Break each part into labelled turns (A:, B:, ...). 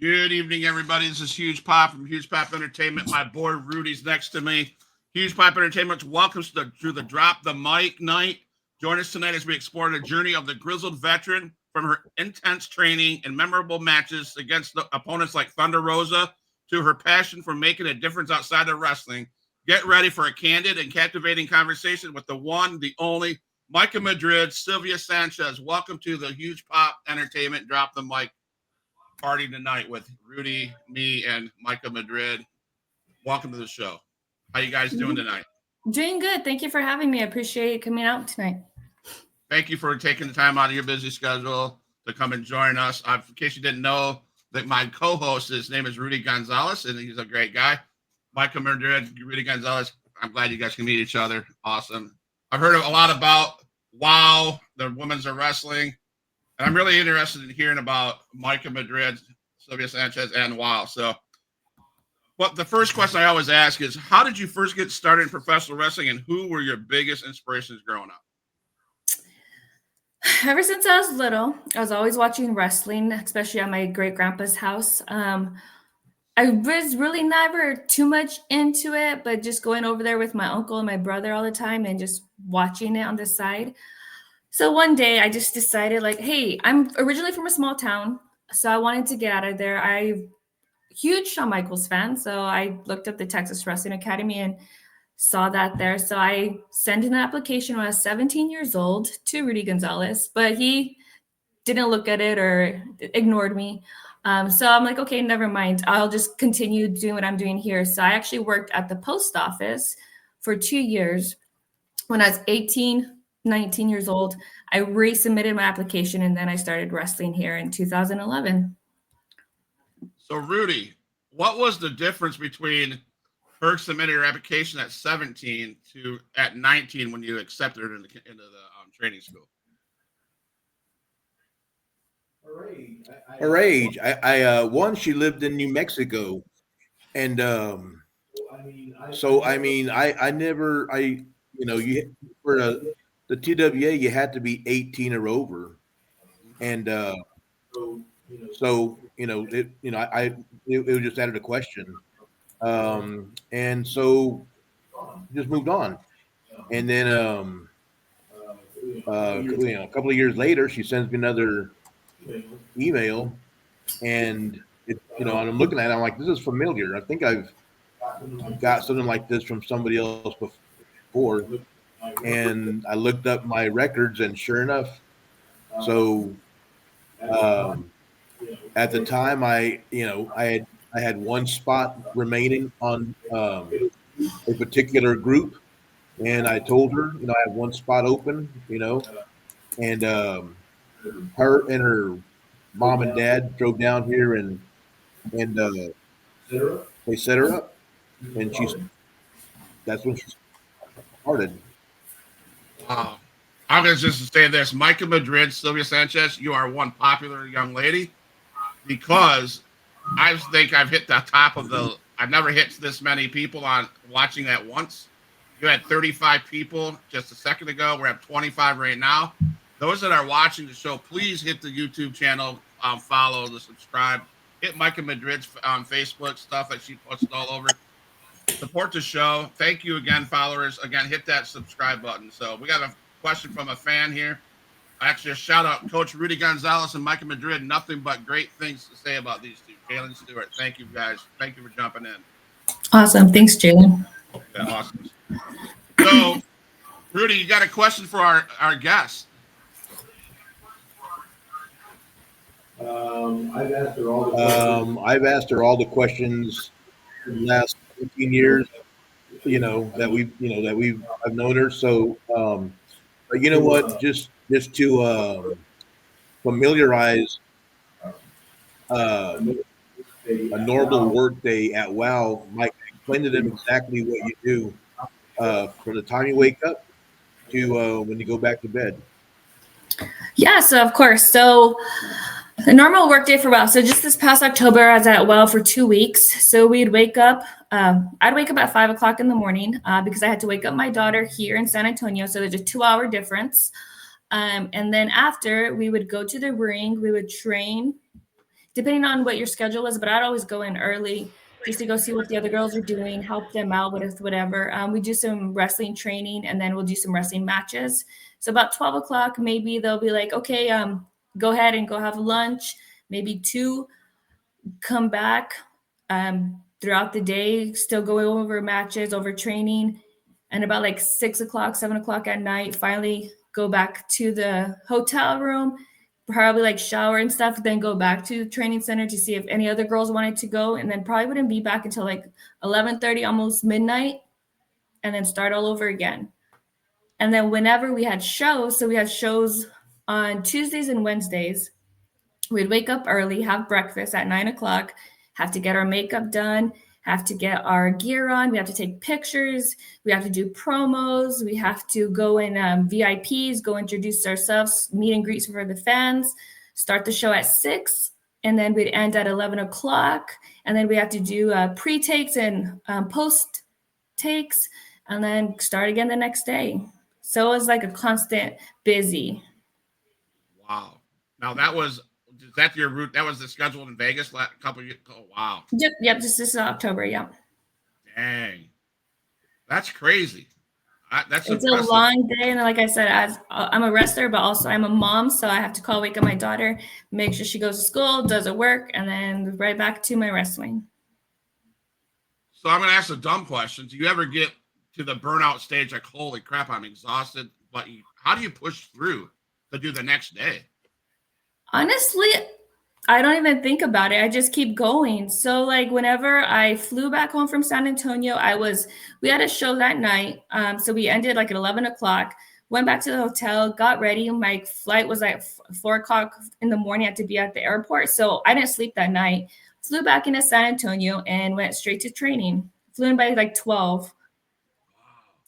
A: Good evening, everybody. This is Huge Pop from Huge Pop Entertainment. My boy Rudy's next to me. Huge Pop Entertainment welcomes to the Drop the Mic night. Join us tonight as we explore the journey of the grizzled veteran from her intense training and memorable matches against the opponents like Thunder Rosa to her passion for making a difference outside of wrestling. Get ready for a candid and captivating conversation with the one, the only, Myka Madrid, Sylvia Sanchez. Welcome to the Huge Pop Entertainment Drop the Mic party tonight with Rudy, me, and Myka Madrid. Welcome to the show. How you guys doing tonight?
B: Doing good. Thank you for having me. I appreciate coming out tonight.
A: Thank you for taking the time out of your busy schedule to come and join us. In case you didn't know, that my co-host, his name is Rudy Gonzalez, and he's a great guy. Myka Madrid, Rudy Gonzalez. I'm glad you guys can meet each other. Awesome. I've heard a lot about WOW, the Women's of Wrestling. And I'm really interested in hearing about Myka Madrid, Sylvia Sanchez, and WOW. So, the first question I always ask is, how did you first get started in professional wrestling, and who were your biggest inspirations growing up?
B: Ever since I was little, I was always watching wrestling, especially at my great-grandpa's house. I was really never too much into it, but just going over there with my uncle and my brother all the time and just watching it on the side. So one day I just decided like, hey, I'm originally from a small town, so I wanted to get out of there. I'm a huge Shawn Michaels fan, so I looked up the Texas Wrestling Academy and saw that there. So I sent in an application when I was 17 years old to Rudy Gonzalez, but he didn't look at it or ignored me. So I'm like, okay, never mind. I'll just continue doing what I'm doing here. So I actually worked at the post office for 2 years. When I was 19 years old, I resubmitted my application, and then I started wrestling here in 2011.
A: So, Rudy, what was the difference between her submitting her application at 17 to at 19 when you accepted her into the training school?
C: Her age. One, she lived in New Mexico, and you for the TWA, you had to be 18 or over, and it was just out of the question, and so just moved on, and then a couple of years later, she sends me another email, and I'm looking at it, I'm like, this is familiar. I think I've got something like this from somebody else before, and I looked up my records, and sure enough, so at the time I had one spot remaining on a particular group, and I told her, I have one spot open, and her and her mom and dad drove down here and they set her up, and that's when she started.
A: Wow. I'm going to just say this. Myka Madrid, Sylvia Sanchez, you are one popular young lady, because I think I've hit the top of I've never hit this many people on watching at once. You had 35 people just a second ago. We're at 25 right now. Those that are watching the show, please hit the YouTube channel, follow, subscribe. Hit Myka Madrid's on Facebook, stuff that she posts all over. Support the show. Thank you again, followers. Again, hit that subscribe button. So we got a question from a fan here. Actually, a shout out, Coach Rudy Gonzalez and Myka Madrid. Nothing but great things to say about these two. Jalen Stewart, thank you guys. Thank you for jumping in.
B: Awesome. Thanks, Jalen.
A: Yeah, awesome. So, Rudy, you got a question for our guest.
C: I've asked her all the questions in the last 15 years, that I've known her. So, but you know what? Just to familiarize a normal work day at WOW, Mike, explain to them exactly what you do from the time you wake up to when you go back to bed.
B: Yeah, so of course. So a normal work day for WOW. So just this past October, I was at WOW for 2 weeks. So we'd wake up. I'd wake up at 5 o'clock in the morning because I had to wake up my daughter here in San Antonio. So there's a 2-hour difference. And then after, we would go to the ring. We would train. depending on what your schedule is, but I'd always go in early just to go see what the other girls are doing, help them out with whatever. We do some wrestling training, and then we'll do some wrestling matches. So about 12 o'clock, maybe they'll be like, okay, go ahead and go have lunch. Maybe 2, come back throughout the day, still going over matches, over training. And about like 6 o'clock, 7 o'clock at night, finally go back to the hotel room, probably like shower and stuff, then go back to the training center to see if any other girls wanted to go. And then probably wouldn't be back until like 11:30, almost midnight, and then start all over again. And then whenever we had shows, so we had shows on Tuesdays and Wednesdays, we'd wake up early, have breakfast at 9 o'clock, have to get our makeup done, have to get our gear on. We have to take pictures. We have to do promos. We have to go in VIPs, go introduce ourselves, meet and greets for the fans, start the show at 6, and then we'd end at 11 o'clock. And then we have to do pre-takes and post-takes, and then start again the next day. So it was like a constant busy.
A: Wow. Now is that your route? That was the scheduled in Vegas a couple of years. Oh, wow.
B: Yep. Just this October. Yeah.
A: Dang. That's crazy. It's
B: a long day. And like I said, I'm a wrestler, but also I'm a mom. So I have to wake up my daughter, make sure she goes to school, does her work, and then right back to my wrestling.
A: So I'm going to ask a dumb question. Do you ever get to the burnout stage like, holy crap, I'm exhausted? But how do you push through to do the next day?
B: Honestly, I don't even think about it. I just keep going. So like whenever I flew back home from San Antonio, we had a show that night. So we ended like at 11 o'clock, went back to the hotel, got ready. My flight was like 4 o'clock in the morning. I had to be at the airport. So I didn't sleep that night. Flew back into San Antonio and went straight to training. Flew in by like 12.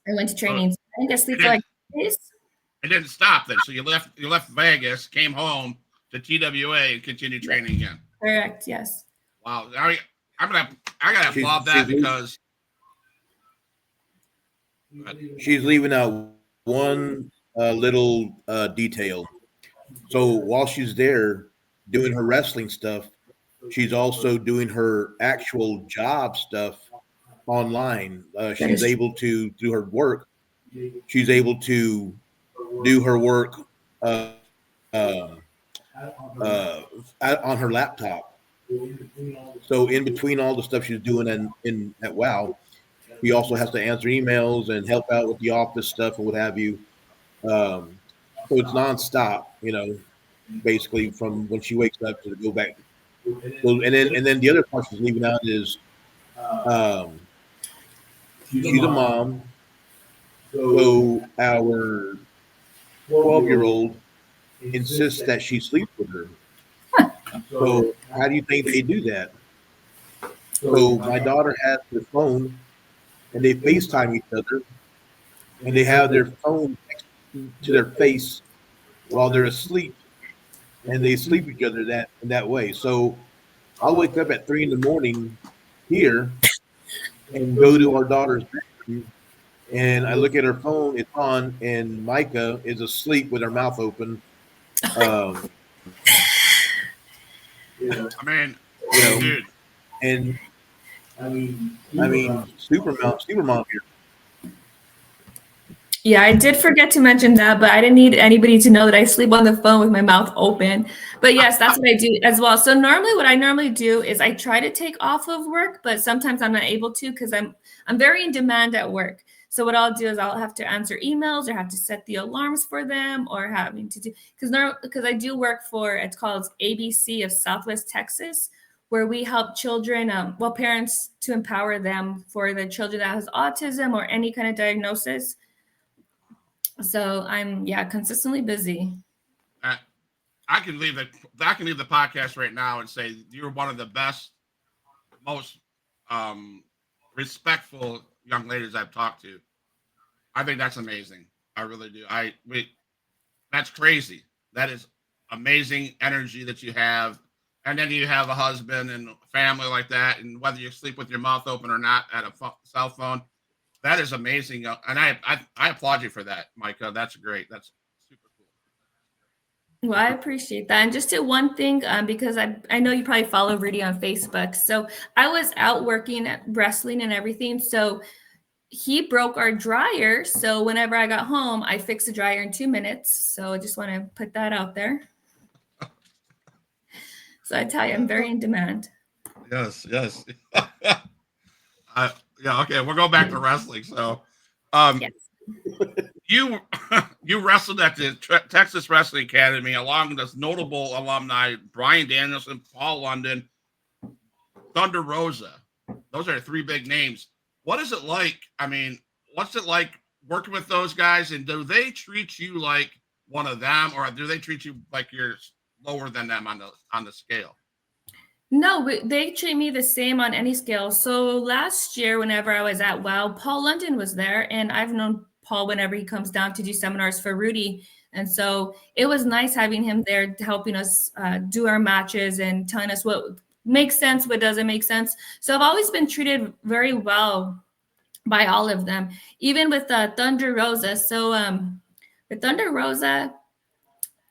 B: I went to training. So I think I sleep for like days.
A: It didn't stop then. So you left Vegas, came home to TWA, and continued training again.
B: Correct. Yes.
A: Wow. I gotta applaud that because
C: she's leaving out one little detail. So while she's there doing her wrestling stuff, she's also doing her actual job stuff online. She's able to do her work. She's able to do her work on her laptop. So in between all the stuff she's doing at WOW, he also has to answer emails and help out with the office stuff and what have you. So it's nonstop, basically from when she wakes up to go back. So, and then the other part she's leaving out is she's a mom. So our 12-year-old insists that she sleeps with her. So how do you think they do that? So my daughter has their phone, and they FaceTime each other, and they have their phone next to their face while they're asleep, and they sleep each other that way. So I'll wake up at 3 a.m. here and go to our daughter's bedroom, and I look at her phone, it's on, and Myka is asleep with her mouth open.
A: Dude.
C: And I mean, super mom here.
B: Yeah, I did forget to mention that, but I didn't need anybody to know that I sleep on the phone with my mouth open. But yes, that's what I do as well. So what I normally do is I try to take off of work, but sometimes I'm not able to because I'm very in demand at work. So what I'll do is I'll have to answer emails or have to set the alarms for them or having to do because I do work for, it's called ABC of Southwest Texas, where we help children, parents to empower them for the children that has autism or any kind of diagnosis. So I'm consistently busy.
A: I can leave the podcast right now and say you're one of the best, most respectful young ladies I've talked to. I think that's amazing. I really do. That's crazy. That is amazing energy that you have. And then you have a husband and family like that. And whether you sleep with your mouth open or not at a cell phone, that is amazing. And I applaud you for that, Myka. That's great. That's super cool.
B: Well, I appreciate that. And just to one thing, because I know you probably follow Rudy on Facebook. So I was out working at wrestling and everything. So he broke our dryer. So whenever I got home, I fixed the dryer in 2 minutes. So I just want to put that out there. So I tell you, I'm very in demand.
A: Yes, yes. Yeah, okay. We'll go back to wrestling. So,
B: Yes.
A: you you wrestled at the Texas Wrestling Academy along with notable alumni Brian Danielson, Paul London, Thunder Rosa. Those are three big names. What is it like? I mean, what's it like working with those guys? And do they treat you like one of them, or do they treat you like you're lower than them on the scale?
B: No, they treat me the same on any scale. So last year, whenever I was at WOW, Paul London was there, and I've known Paul whenever he comes down to do seminars for Rudy. And so it was nice having him there helping us do our matches and telling us what makes sense, what doesn't make sense. So I've always been treated very well by all of them, even with Thunder Rosa. So with Thunder Rosa,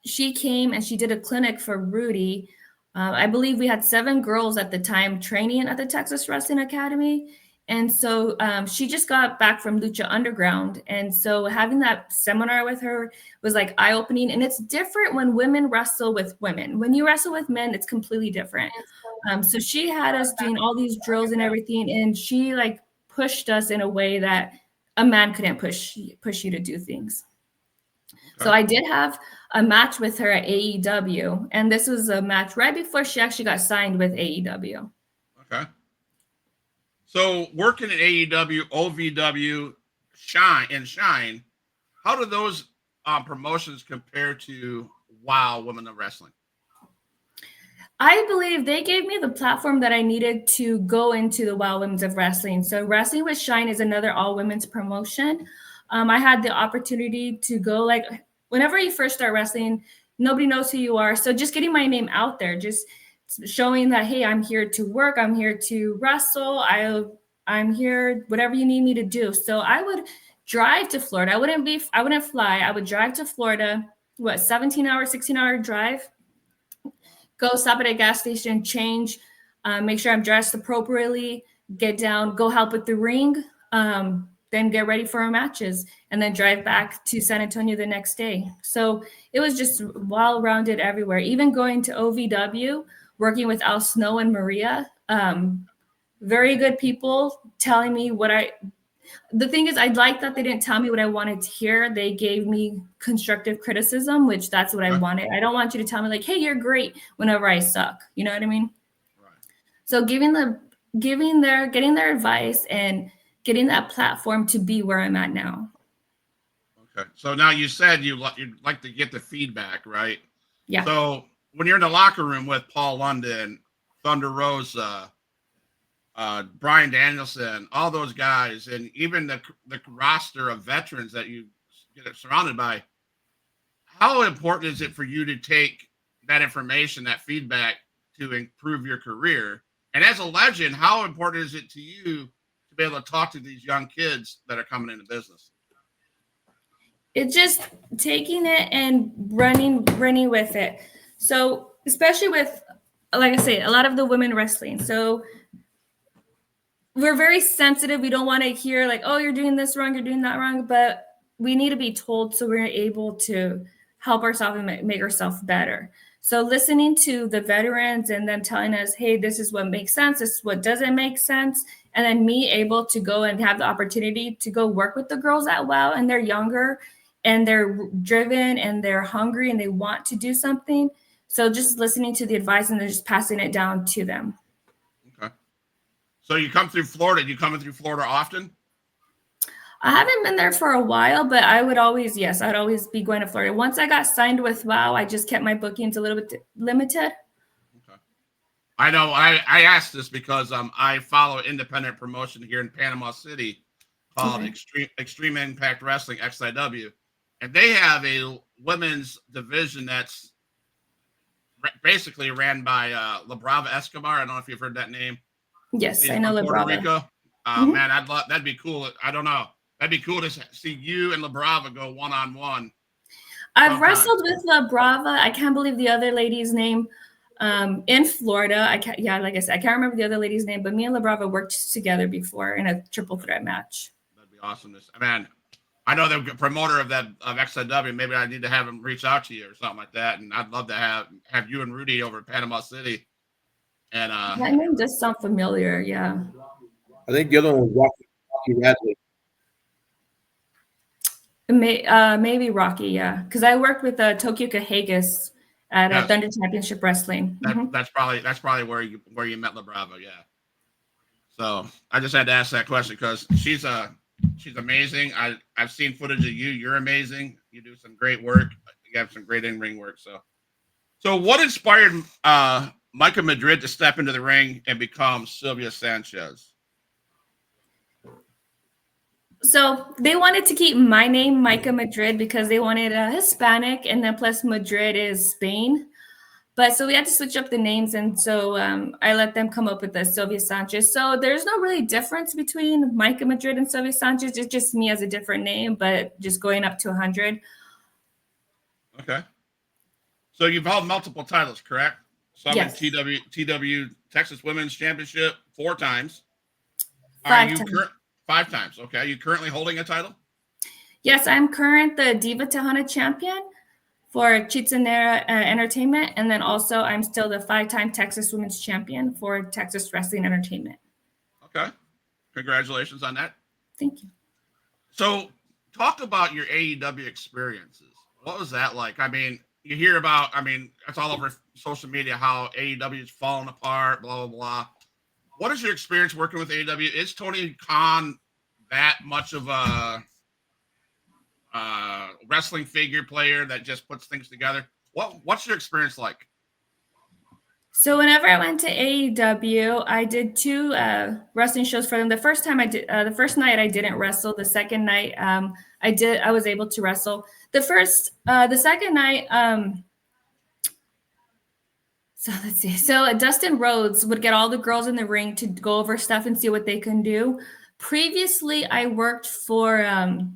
B: she came and she did a clinic for Rudy. I believe we had 7 girls at the time training at the Texas Wrestling Academy. And so she just got back from Lucha Underground. And so having that seminar with her was like eye-opening. And it's different when women wrestle with women. When you wrestle with men, it's completely different. So she had us doing all these drills and everything. And she like pushed us in a way that a man couldn't push you to do things.
A: Okay.
B: So I did have a match with her at AEW, and this was a match right before she actually got signed with AEW.
A: Okay. So working at AEW, OVW, Shine, how do those promotions compare to WOW Women of Wrestling?
B: I believe they gave me the platform that I needed to go into the WOW Women's of Wrestling. So Wrestling with Shine is another all women's promotion. I had the opportunity to go, like, whenever you first start wrestling, nobody knows who you are. So just getting my name out there, just showing that, hey, I'm here to work, I'm here to wrestle, I'm here, whatever you need me to do. So I would drive to Florida. I wouldn't fly. I would drive to Florida, 17-hour, 16-hour drive. Go stop at a gas station, change, make sure I'm dressed appropriately, get down, go help with the ring, then get ready for our matches, and then drive back to San Antonio the next day. So it was just well-rounded everywhere. Even going to OVW, working with Al Snow and Maria, very good people telling me the thing is, I'd like that they didn't tell me what I wanted to hear. They gave me constructive criticism, which that's what I wanted. I don't want you to tell me like, hey, you're great whenever I suck. You know what I mean?
A: Right.
B: So getting their advice and getting that platform to be where I'm at now.
A: Okay. So now you said you'd like to get the feedback, right?
B: Yeah.
A: So when you're in the locker room with Paul London, Thunder Rosa, Brian Danielson, all those guys, and even the roster of veterans that you get surrounded by, how important is it for you to take that information, that feedback, to improve your career? And as a legend, how important is it to you to be able to talk to these young kids that are coming into business?
B: It's just taking it and running with it. So especially with, like I say, a lot of the women wrestling. So we're very sensitive. We don't want to hear like, oh, you're doing this wrong, you're doing that wrong, but we need to be told so we're able to help ourselves and make ourselves better. So listening to the veterans and them telling us, hey, this is what makes sense, this is what doesn't make sense, and then me able to go and have the opportunity to go work with the girls at WOW, and they're younger and they're driven and they're hungry and they want to do something. So just listening to the advice and then just passing it down to them.
A: Okay. So you come through Florida. You coming through Florida often?
B: I haven't been there for a while, but I'd always be going to Florida. Once I got signed with WOW, I just kept my bookings a little bit limited.
A: Okay. I know I asked this because I follow independent promotion here in Panama City called Xtreme Impact Wrestling, XIW. And they have a women's division that's basically ran by La Brava Escobar. I don't know if you've heard that name.
B: Yes, I know La
A: Puerto
B: Brava.
A: Rico. Man, that'd be cool. I don't know. That'd be cool to see you and La Brava go one-on-one.
B: I've
A: Sometime.
B: wrestled with La Brava. I can't believe the other lady's name. In Florida, like I said, I can't remember the other lady's name, but me and La Brava worked together before in a triple threat match.
A: That'd be awesome. Man, I know the promoter of XNW. Maybe I need to have him reach out to you or something like that. And I'd love to have you and Rudy over at Panama City. And
B: That name does sound familiar. Yeah.
C: I think the other one was Rocky Radley.
B: Maybe Rocky, yeah, because I worked with Tokyo Kahagas at
A: Yes.
B: Thunder Championship Wrestling.
A: that's probably where you met La Brava, yeah. So I just had to ask that question because she's amazing. I've seen footage of you. You're amazing. You do some great work. You have some great in-ring work. So what inspired Myka Madrid to step into the ring and become Sylvia Sanchez?
B: So they wanted to keep my name, Myka Madrid, because they wanted a Hispanic, and then plus Madrid is Spain. But so we had to switch up the names, and so I let them come up with the Sylvia Sanchez. So there's no really difference between Myka Madrid and Sylvia Sanchez. It's just me as a different name, but just going up to 100.
A: Okay. So you've held multiple titles, correct? Some
B: Yes.
A: TW Texas Women's Championship 4 times.
B: 5 times.
A: 5 times. Okay. Are you currently holding a title?
B: Yes, I'm current the Diva Tejana champion for Chitsanera Entertainment. And then also I'm still the 5-time Texas Women's Champion for Texas Wrestling Entertainment.
A: Okay. Congratulations on that.
B: Thank you.
A: So talk about your AEW experiences. What was that like? I mean, you hear about, it's all over social media how AEW is falling apart, blah, blah, blah. What is your experience working with AEW? Is Tony Khan that much of a wrestling figure player that just puts things together? What's your experience like?
B: So whenever I went to AEW, I did 2 wrestling shows for them. The first time I did, the first night I didn't wrestle. The second night I was able to wrestle. The second night, so let's see. So Dustin Rhodes would get all the girls in the ring to go over stuff and see what they can do. Previously, I worked for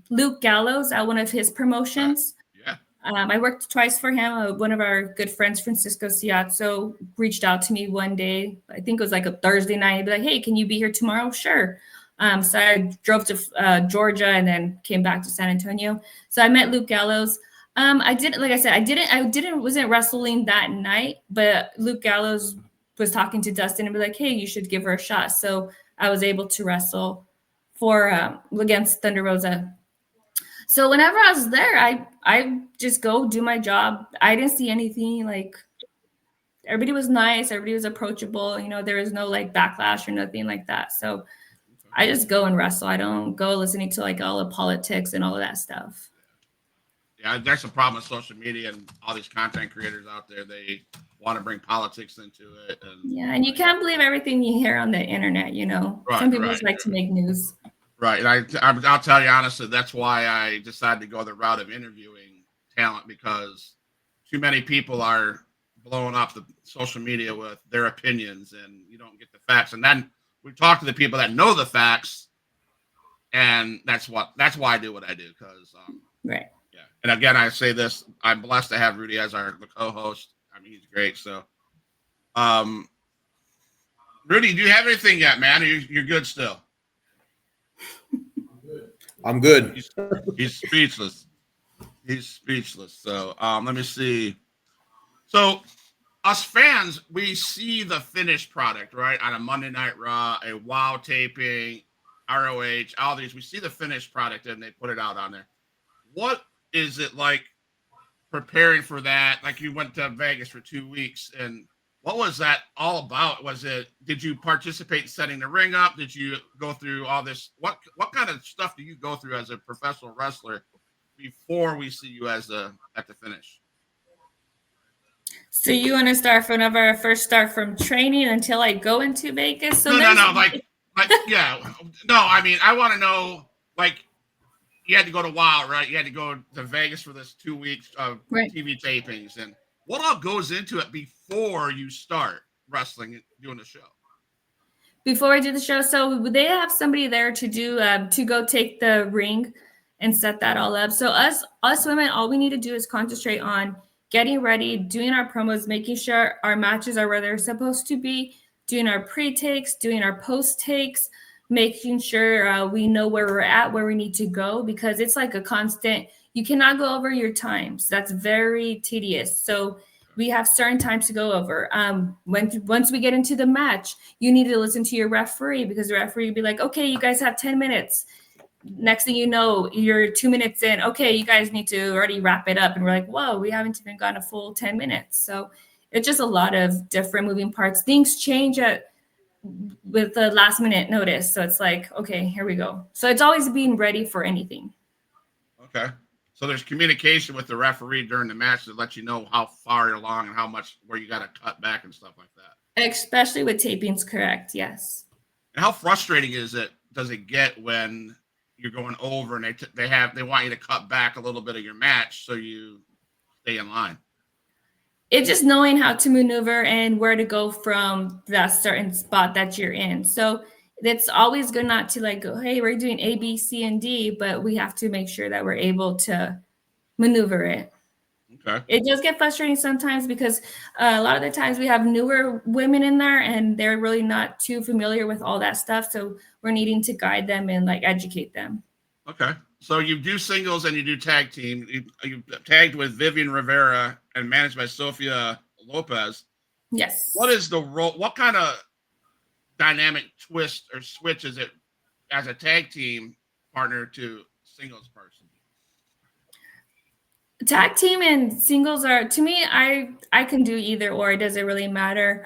B: Luke Gallows at one of his promotions.
A: Yeah.
B: I worked twice for him. One of our good friends, Francisco Ciazzo, reached out to me one day. I think it was like a Thursday night. He'd be like, "Hey, can you be here tomorrow?" Sure. So I drove to Georgia and then came back to San Antonio. So I met Luke Gallows. I wasn't wrestling that night, but Luke Gallows was talking to Dustin and be like, "Hey, you should give her a shot." So I was able to wrestle for against Thunder Rosa. So whenever I was there, I just go do my job. I didn't see anything. Like, everybody was nice, everybody was approachable. There was no like backlash or nothing like that. So I just go and wrestle. I don't go listening to like all the politics and all of that stuff.
A: Yeah, there's a problem with social media and all these content creators out there. They want to bring politics into it.
B: And you can't believe everything you hear on the internet.
A: Right,
B: some people just like to make news.
A: Right, and I'll tell you honestly, that's why I decided to go the route of interviewing talent, because too many people are blowing up the social media with their opinions, and you don't get the facts. And then we talk to the people that know the facts, and that's why I do what I do. Because
B: right.
A: Yeah. And again, I say this, I'm blessed to have Rudy as the co-host. He's great. So, Rudy, do you have anything yet, man? You're good still.
C: I'm good.
A: He's speechless. He's speechless. So, let me see. So, us fans, we see the finished product, right? On a Monday Night Raw, a WOW taping, ROH, all these. We see the finished product and they put it out on there. What is it like preparing for that? Like, you went to Vegas for 2 weeks, and what was that all about? Did you participate in setting the ring up? Did you go through all this? What kind of stuff do you go through as a professional wrestler before we see you at the finish?
B: So you want to start whenever I first start from training until I go into Vegas? So
A: No. Yeah. No, I want to know, like, you had to go to WOW, right? You had to go to Vegas for this 2 weeks of TV tapings. And what all goes into it before you start wrestling and doing the show?
B: Before I do the show, so they have somebody there to do to go take the ring and set that all up. So us women, all we need to do is concentrate on getting ready, doing our promos, making sure our matches are where they're supposed to be, doing our pre-takes, doing our post-takes, making sure we know where we're at, where we need to go, because it's like a constant, you cannot go over your times. That's very tedious. So we have certain times to go over. Once we get into the match, you need to listen to your referee, because the referee will be like, okay, you guys have 10 minutes. Next thing you know, you're 2 minutes in. Okay, you guys need to already wrap it up. And we're like, whoa, we haven't even gone a full 10 minutes. So it's just a lot of different moving parts. Things change with the last minute notice. So it's like, okay, here we go. So it's always being ready for anything.
A: Okay. So there's communication with the referee during the match to let you know how far you're along and how much where you got to cut back and stuff like that.
B: Especially with tapings, correct? Yes.
A: And how frustrating does it get when you're going over and they want you to cut back a little bit of your match so you stay in line?
B: It's just knowing how to maneuver and where to go from that certain spot that you're in. So it's always good not to like go, hey, we're doing A, B, C, and D, but we have to make sure that we're able to maneuver it.
A: Okay.
B: It does get frustrating sometimes because a lot of the times we have newer women in there and they're really not too familiar with all that stuff. So we're needing to guide them and like educate them.
A: Okay. So you do singles and you do tag team. You tagged with Vivian Rivera and managed by Sylvia Lopez.
B: Yes.
A: What is the role? What kind of dynamic twist or switch is it as a tag team partner to singles person?
B: Tag team and singles are, to me, I can do either or. It doesn't really matter.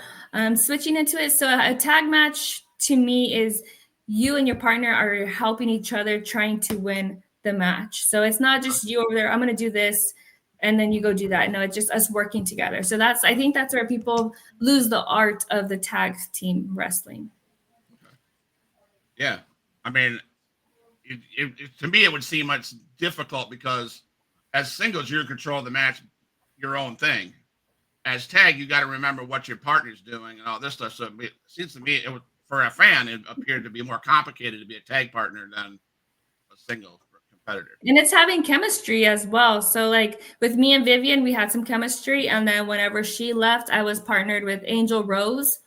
B: Switching into it. So a tag match to me is you and your partner are helping each other trying to win the match. So it's not just you over there, I'm going to do this, and then you go do that. No, it's just us working together. So I think that's where people lose the art of the tag team wrestling.
A: Okay. Yeah. I mean, to me, it would seem much difficult because as singles, you're in control of the match, your own thing. As tag, you got to remember what your partner's doing and all this stuff. So it seems to me, for a fan, it appeared to be more complicated to be a tag partner than a single competitor.
B: And it's having chemistry as well. So like with me and Vivian, we had some chemistry. And then whenever she left, I was partnered with Angel Rose,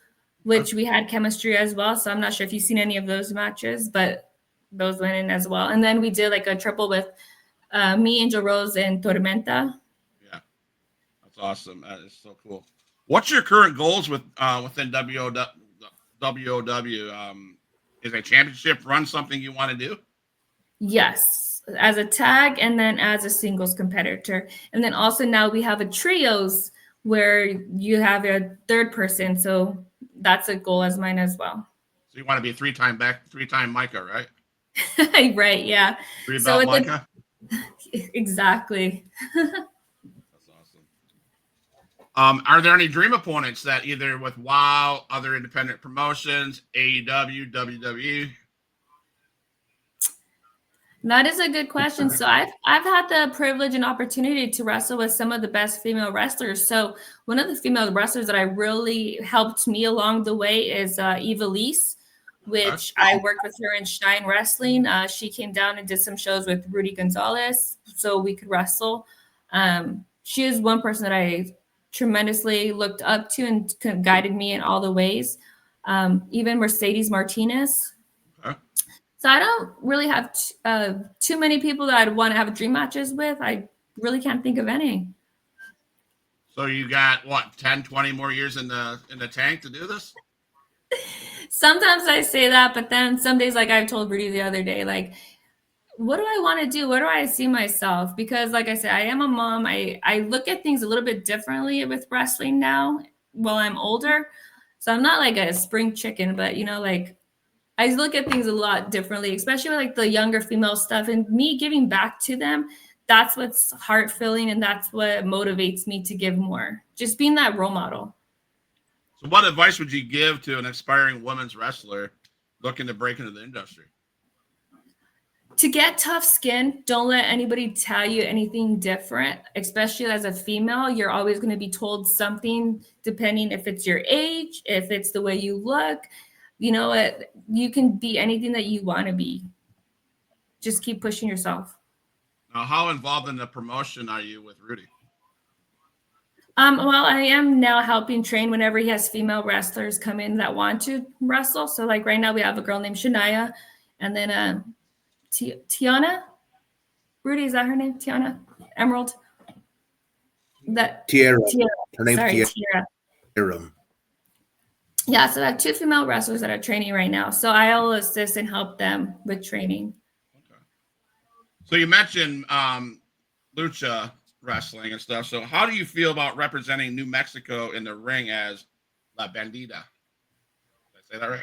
B: which we had chemistry as well. So I'm not sure if you've seen any of those matches, but those went in as well. And then we did like a triple with me, Angel Rose, and Tormenta.
A: Yeah, that's awesome. That is so cool. What's your current goals within W.O.W? Is a championship run something you want to do?
B: Yes, as a tag and then as a singles competitor. And then also now we have a trios where you have a third person. So that's a goal as mine as well.
A: So you want to be a three-time Myka, right?
B: Right, yeah.
A: Three-belt Myka?
B: Exactly.
A: That's awesome. Are there any dream opponents that either with WOW, other independent promotions, AEW, WWE?
B: That is a good question. So I've had the privilege and opportunity to wrestle with some of the best female wrestlers. So one of the female wrestlers that I really helped me along the way is Eva Lise, which I worked with her in Shine Wrestling. She came down and did some shows with Rudy Gonzalez so we could wrestle. She is one person that I tremendously looked up to and guided me in all the ways. Even Mercedes Martinez. So I don't really have too many people that I'd want to have dream matches with. I really can't think of any.
A: So you got, what, 10, 20 more years in the tank to do this?
B: Sometimes I say that, but then some days, like I told Rudy the other day, like, what do I want to do? Where do I see myself? Because like I said, I am a mom. I look at things a little bit differently with wrestling now while I'm older. So I'm not like a spring chicken, but like I look at things a lot differently, especially with like the younger female stuff and me giving back to them. That's what's heart-filling and that's what motivates me to give more. Just being that role model.
A: So what advice would you give to an aspiring women's wrestler looking to break into the industry?
B: To get tough skin, don't let anybody tell you anything different, especially as a female. You're always going to be told something depending if it's your age, if it's the way you look. You know what? You can be anything that you want to be. Just keep pushing yourself.
A: Now, how involved in the promotion are you with Rudy?
B: Well, I am now helping train whenever he has female wrestlers come in that want to wrestle. So like right now we have a girl named Shania, and then Tiana. Rudy, is that her name? Tiana Emerald. That
C: Tierra.
B: Tiara.
C: Her name's
B: Sorry,
C: Tierra.
B: Tiara. Yeah, so I have 2 female wrestlers that are training right now. So I'll assist and help them with training.
A: Okay. So you mentioned lucha wrestling and stuff. So how do you feel about representing New Mexico in the ring as La Bandida? Did I say that right?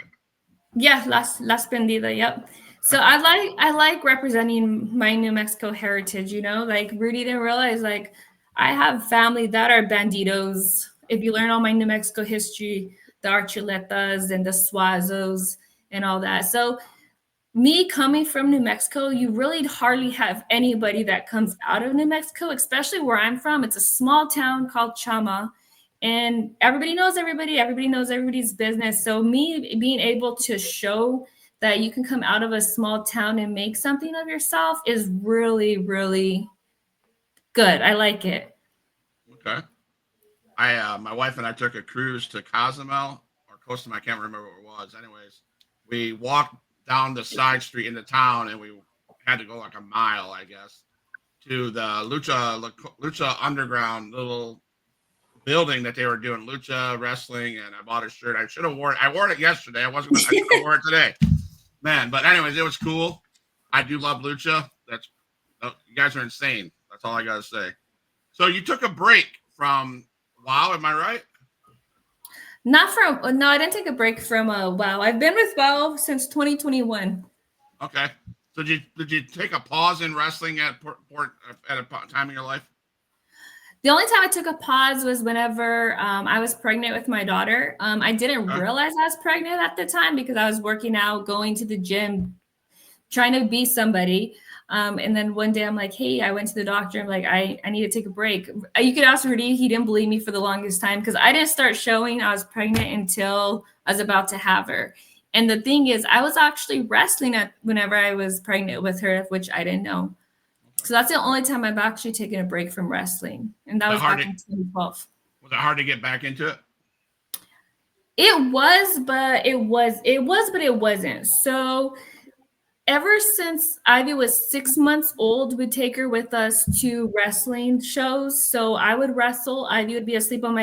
B: Yeah, Las Bandida, yep. So I like representing my New Mexico heritage, you know, like Rudy didn't realize like I have family that are bandidos. If you learn all my New Mexico history, the Archuletas and the Suazos and all that. So me coming from New Mexico, you really hardly have anybody that comes out of New Mexico, especially where I'm from. It's a small town called Chama, and everybody knows everybody. Everybody knows everybody's business. So me being able to show that you can come out of a small town and make something of yourself is really, really good. I like it.
A: Okay. My wife and I took a cruise to Cozumel or Cozumel. I can't remember what it was. Anyways, we walked down the side street in the town, and we had to go like a mile, I guess, to the Lucha Underground little building that they were doing lucha wrestling. And I bought a shirt. I should have worn it. I wore it yesterday. I should have worn it today, man. But anyways, it was cool. I do love lucha. You guys are insane. That's all I gotta say. So you took a break from WoW, am I right?
B: No, I didn't take a break from WoW. I've been with WoW since 2021.
A: Okay. So did you take a pause in wrestling at a time in your life?
B: The only time I took a pause was whenever I was pregnant with my daughter. I didn't realize I was pregnant at the time because I was working out, going to the gym, trying to be somebody. And then one day I'm like, hey, I went to the doctor. I'm like, I need to take a break. You could ask Rudy. He didn't believe me for the longest time because I didn't start showing I was pregnant until I was about to have her. And the thing is, I was actually wrestling whenever I was pregnant with her, which I didn't know. So that's the only time I've actually taken a break from wrestling. And that was back in 2012.
A: Was it hard to get back into it?
B: It was, but it wasn't. So ever since Ivy was 6 months old, we'd take her with us to wrestling shows. So I would wrestle. Ivy would be asleep on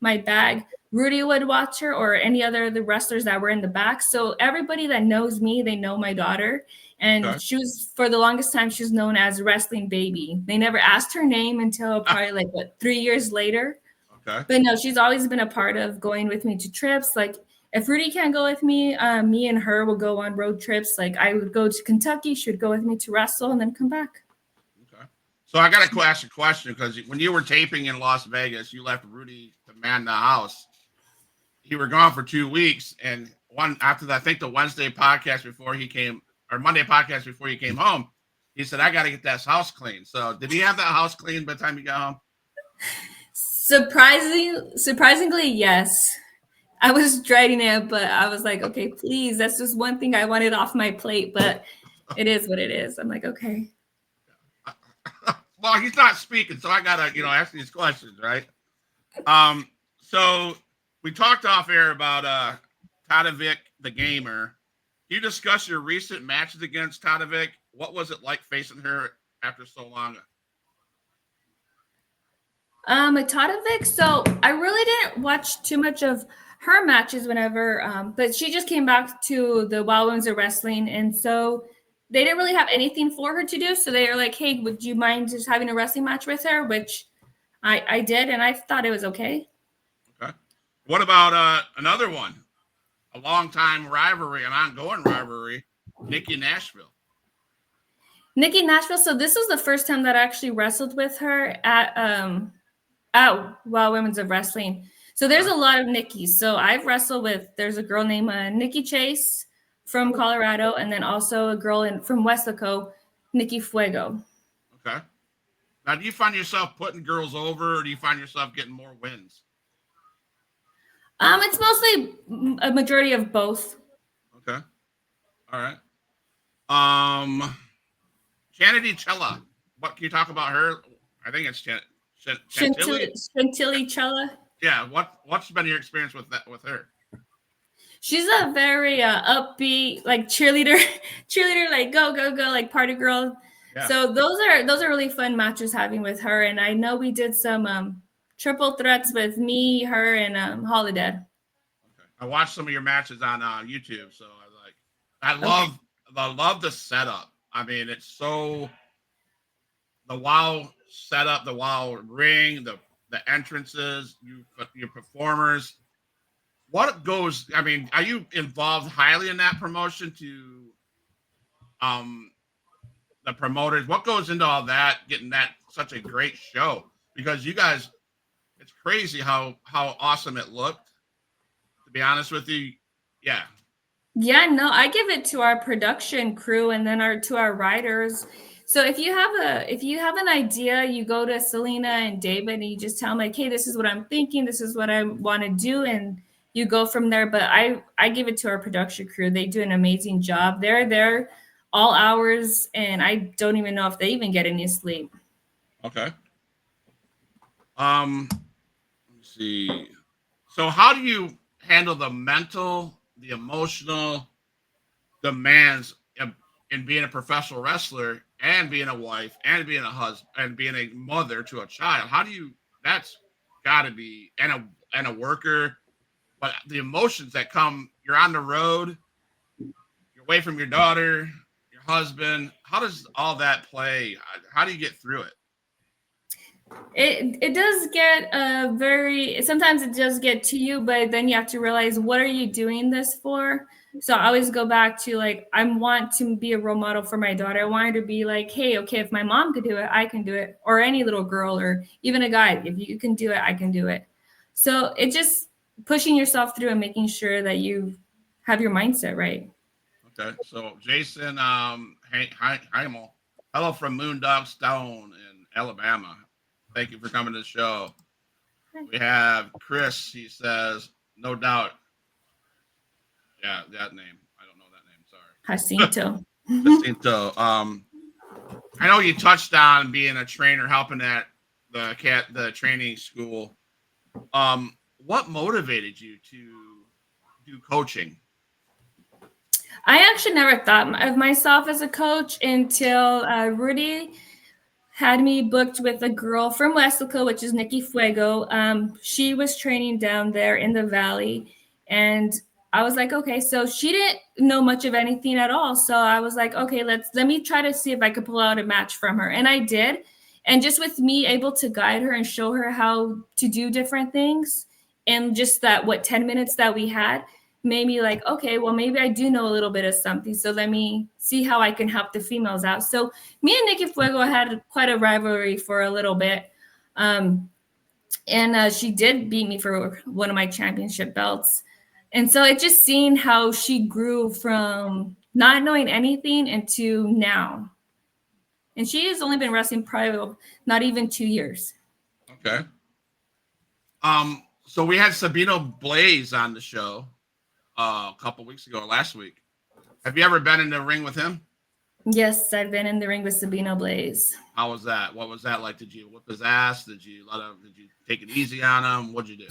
B: my bag. Rudy would watch her or any other of the wrestlers that were in the back. So everybody that knows me, they know my daughter. And she was, for the longest time, she was known as Wrestling Baby. They never asked her name until probably 3 years later.
A: Okay.
B: But no, she's always been a part of going with me to trips. Like if Rudy can't go with me, me and her will go on road trips. Like I would go to Kentucky, she would go with me to wrestle and then come back.
A: Okay. So I got to ask a question because when you were taping in Las Vegas, you left Rudy to man the house. You were gone for 2 weeks, and after I think the Wednesday podcast before he came, or Monday podcast before he came home, he said, I got to get that house clean. So did he have that house clean by the time you got home?
B: Surprisingly, yes. I was dreading it, but I was like, okay, please. That's just one thing I wanted off my plate, but it is what it is. I'm like, okay.
A: Well, he's not speaking, so I got to, ask these questions, right? So we talked off air about Tatovic, the gamer. Can you discuss your recent matches against Tatovic? What was it like facing her after so long?
B: Tatovic, so I really didn't watch too much of her matches whenever, but she just came back to the W.O.W Women Of Wrestling, and so they didn't really have anything for her to do. So they were like, hey, would you mind just having a wrestling match with her? Which I did, and I thought it was okay.
A: Okay. What about another one? A long-time rivalry, an ongoing rivalry, Nikki Nashville.
B: Nikki Nashville. So this was the first time that I actually wrestled with her at W.O.W Women Of Wrestling. So there's a lot of Nikkis. So I've wrestled with, there's a girl named Nikki Chase from Colorado, and then also a girl from Westaco, Nikki Fuego.
A: Okay. Now, do you find yourself putting girls over, or do you find yourself getting more wins?
B: It's mostly a majority of both.
A: Okay. All right. Kennedy Chella. what can you talk about her? I think it's Chantilly.
B: Chantilly.
A: Yeah. What's been your experience with her?
B: She's a very upbeat, like cheerleader, like go, like party girl.
A: Yeah.
B: So those are really fun matches having with her. And I know we did some triple threats with me, her, and Holiday.
A: Okay. I watched some of your matches on YouTube, so I love the setup. I mean, it's so the WOW setup, the WOW ring, the entrances, your performers. What goes? I mean, are you involved highly in that promotion to the promoters? What goes into all that, getting that such a great show? Because you guys, it's crazy how awesome it looked. To be honest with you, yeah.
B: Yeah, no, I give it to our production crew and then to our writers. So if you have an idea, you go to Selena and David and you just tell them like, hey, this is what I'm thinking, this is what I want to do, and you go from there. But I give it to our production crew. They do an amazing job. They're there all hours, and I don't even know if they even get any sleep.
A: Okay. Let me see. So how do you handle the mental, the emotional demands in being a professional wrestler and being a wife and being a husband and being a mother to a child? How do you? That's got to be and a worker, but the emotions that come. You're on the road. You're away from your daughter, your husband. How does all that play? How do you get through it?
B: It does get sometimes it does get to you, but then you have to realize, what are you doing this for? So I always go back to like, I want to be a role model for my daughter. I want her to be like, hey, okay, if my mom could do it, I can do it. Or any little girl or even a guy, if you can do it, I can do it. So it's just pushing yourself through and making sure that you have your mindset right.
A: Okay, so Jason Heimel, hello from Moondog Stone in Alabama. Thank you for coming to the show. We have Chris. He says, no doubt. Yeah, that name. I don't know that name. Sorry.
B: Jacinto.
A: I know you touched on being a trainer, helping at the training school. What motivated you to do coaching?
B: I actually never thought of myself as a coach until Rudy had me booked with a girl from Westica, which is Nikki Fuego. She was training down there in the Valley. And I was like, okay, so she didn't know much of anything at all. So I was like, okay, let me try to see if I could pull out a match from her. And I did. And just with me able to guide her and show her how to do different things, and just that 10 minutes that we had made me like, okay, well, maybe I do know a little bit of something. So let me see how I can help the females out. So me and Nikki Fuego had quite a rivalry for a little bit. And she did beat me for one of my championship belts. And so it just seen how she grew from not knowing anything into now. And she has only been wrestling probably not even 2 years.
A: Okay. So we had Sabino Blaze on the show a couple weeks ago, last week. Have you ever been in the ring with him?
B: Yes, I've been in the ring with Sabino Blaze.
A: How was that? What was that like? Did you whip his ass? Did you take it easy on him? What'd you do?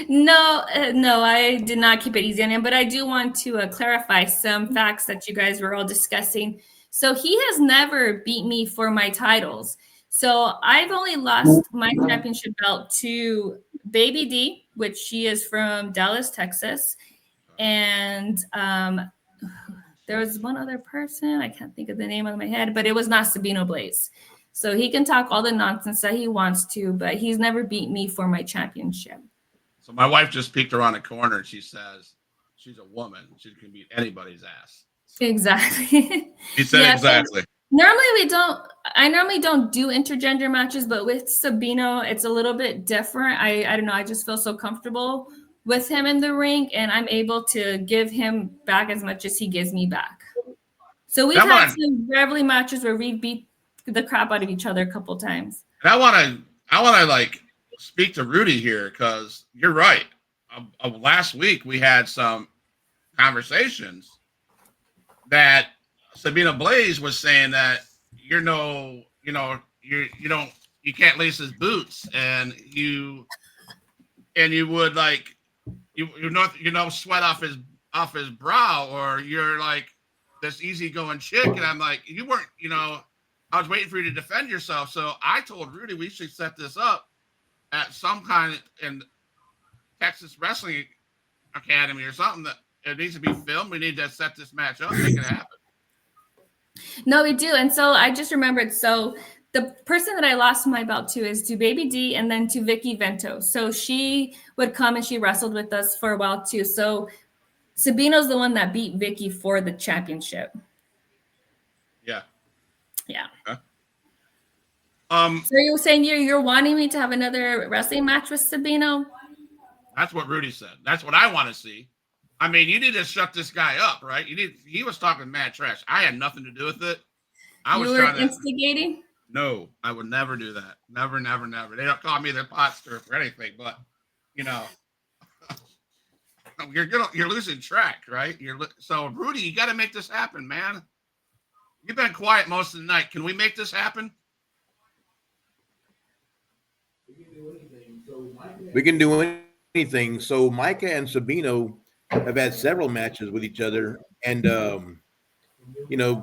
B: No, I did not keep it easy on him, but I do want to clarify some facts that you guys were all discussing. So he has never beat me for my titles. So I've only lost my championship belt to Baby D, which she is from Dallas, Texas. And there was one other person. I can't think of the name of my head, but it was not Sabino Blaze. So he can talk all the nonsense that he wants to, but he's never beat me for my championship.
A: So my wife just peeked around the corner and she says she's a woman. She can beat anybody's ass.
B: Exactly.
A: He said exactly.
B: So I normally don't do intergender matches, but with Sabino, it's a little bit different. I don't know. I just feel so comfortable with him in the ring, and I'm able to give him back as much as he gives me back. So we've had some rivalry matches where we beat the crap out of each other a couple times.
A: And I want to like speak to Rudy here, because you're right. Last week we had some conversations that Sabina Blaze was saying that you can't lace his boots, and you would like sweat off his brow, or you're like this easygoing chick, and I'm like, you weren't, I was waiting for you to defend yourself. So I told Rudy we should set this up at some kind in Texas Wrestling Academy or something, that it needs to be filmed. We need to set this match up, make it happen.
B: No, we do. And so I just remembered. So the person that I lost my belt to is to Baby D and then to Vicky Vento. So she would come and she wrestled with us for a while too. So Sabino's the one that beat Vicky for the championship.
A: Yeah.
B: Yeah.
A: Okay.
B: So you were saying you're wanting me to have another wrestling match with Sabino?
A: That's what Rudy said. That's what I want to see. I mean, you need to shut this guy up, right? He was talking mad trash. I had nothing to do with it.
B: You were instigating?
A: No, I would never do that. Never, never, never. They don't call me the pot stirrer for anything, but you're losing track, right? So Rudy, you got to make this happen, man. You've been quiet most of the night. Can we make this happen?
C: We can do anything. So Myka and Sabino have had several matches with each other, and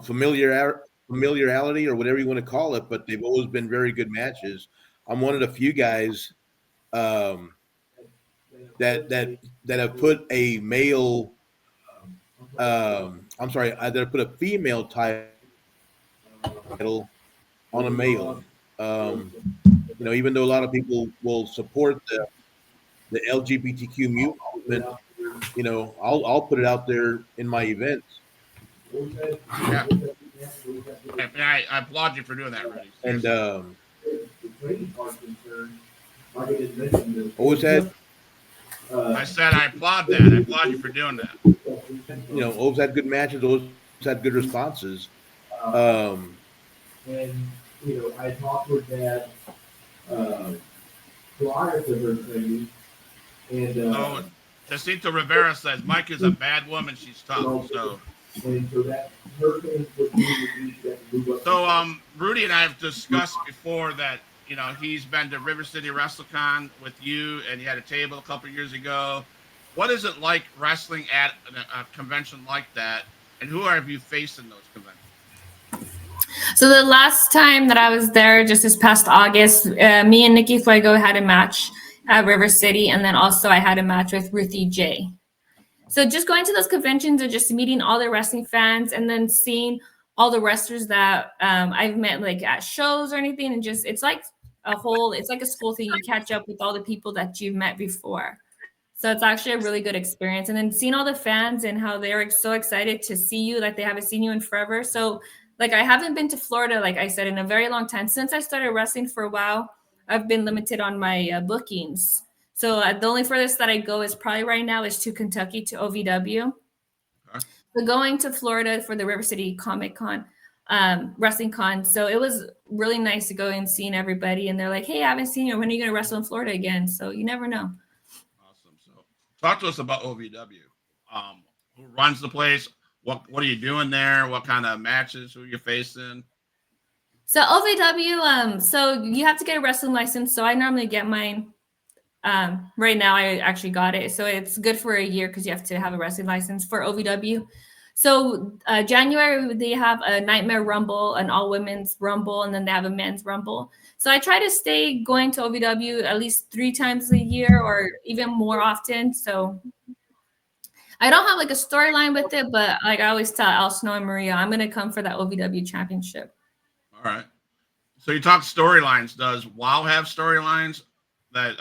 C: familiarity or whatever you want to call it, but they've always been very good matches. I'm one of the few guys that have put a male. That have put a female title on a male. Even though a lot of people will support the LGBTQ movement, I'll put it out there in my events.
A: Yeah. I applaud you for doing that, Rudy.
C: And what was that?
A: I said I applaud that. I applaud you for doing that.
C: Always had good matches. Always had good responses.
D: And I talked with Dad prior to her training, and
A: Jacinto Rivera says Mike is a bad woman. She's tough. So
D: that her thing would be that move up.
A: So Rudy and I have discussed before that he's been to River City WrestleCon with you, and he had a table a couple of years ago. What is it like wrestling at a convention like that, and who have you faced in those conventions?
B: So the last time that I was there, just this past August, me and Nikki Fuego had a match at River City, and then also I had a match with Ruthie J. So just going to those conventions and just meeting all the wrestling fans, and then seeing all the wrestlers that I've met like at shows or anything, and just it's like a school thing. You catch up with all the people that you've met before. So it's actually a really good experience. And then seeing all the fans and how they're so excited to see you, like they haven't seen you in forever. So like I haven't been to Florida, like I said, in a very long time. Since I started wrestling for a while, I've been limited on my bookings. So the only furthest that I go is probably right now is to Kentucky, to OVW.
A: Okay.
B: So going to Florida for the River City Comic Con, Wrestling Con. So it was really nice to go and seeing everybody. And they're like, hey, I haven't seen you. When are you going to wrestle in Florida again? So you never know.
A: Awesome. So talk to us about OVW. Who runs the place? What are you doing there? What kind of matches? Who are you facing?
B: So OVW, so you have to get a wrestling license. So I normally get mine. Right now I actually got it. So it's good for a year because you have to have a wrestling license for OVW. So January, they have a Nightmare Rumble, an all-women's Rumble, and then they have a men's Rumble. So I try to stay going to OVW at least 3 times a year or even more often. So I don't have like a storyline with it, but like I always tell Al Snow and Maria, I'm going to come for that OVW championship.
A: All right. So you talk storylines. Does WOW have storylines that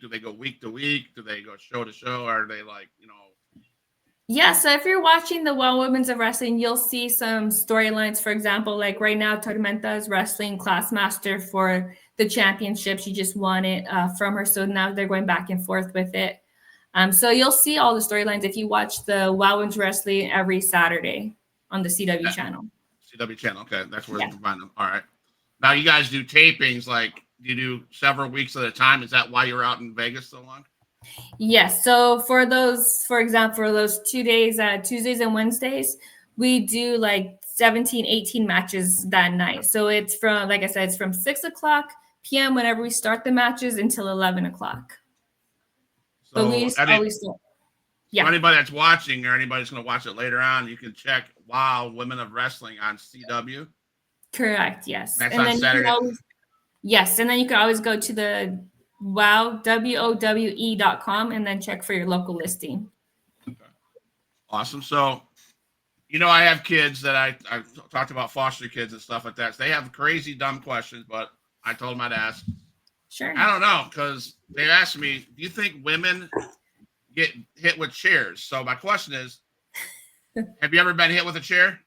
A: do they go week to week? Do they go show to show? Or are they like,
B: Yeah, so if you're watching the W.O.W Women of Wrestling, you'll see some storylines. For example, like right now, Tormenta is wrestling Classmaster for the championship. She just won it from her. So now they're going back and forth with it. So you'll see all the storylines if you watch the W.O.W Women's Wrestling every Saturday on the CW channel.
A: CW channel. Okay, that's where you find them. All right. Now you guys do tapings, like you do several weeks at a time. Is that why you're out in Vegas so long?
B: Yes. So for those, for example, for those 2 days, Tuesdays and Wednesdays, we do like 17, 18 matches that night. So it's from, like I said, it's from 6:00 p.m. whenever we start the matches until 11 o'clock. But we always
A: for anybody that's watching or anybody that's going to watch it later on, you can check WOW Women of Wrestling on CW.
B: Correct. Yes.
A: That's
B: and
A: on
B: then
A: Saturday.
B: Yes, and then you can always go to the W.O.W.E.com and then check for your local listing.
A: Okay. Awesome. So, I have kids that I talked about, foster kids and stuff like that. So they have crazy dumb questions, but I told them I'd ask.
B: Sure.
A: I don't know, because they asked me, do you think women get hit with chairs? So my question is, have you ever been hit with a chair?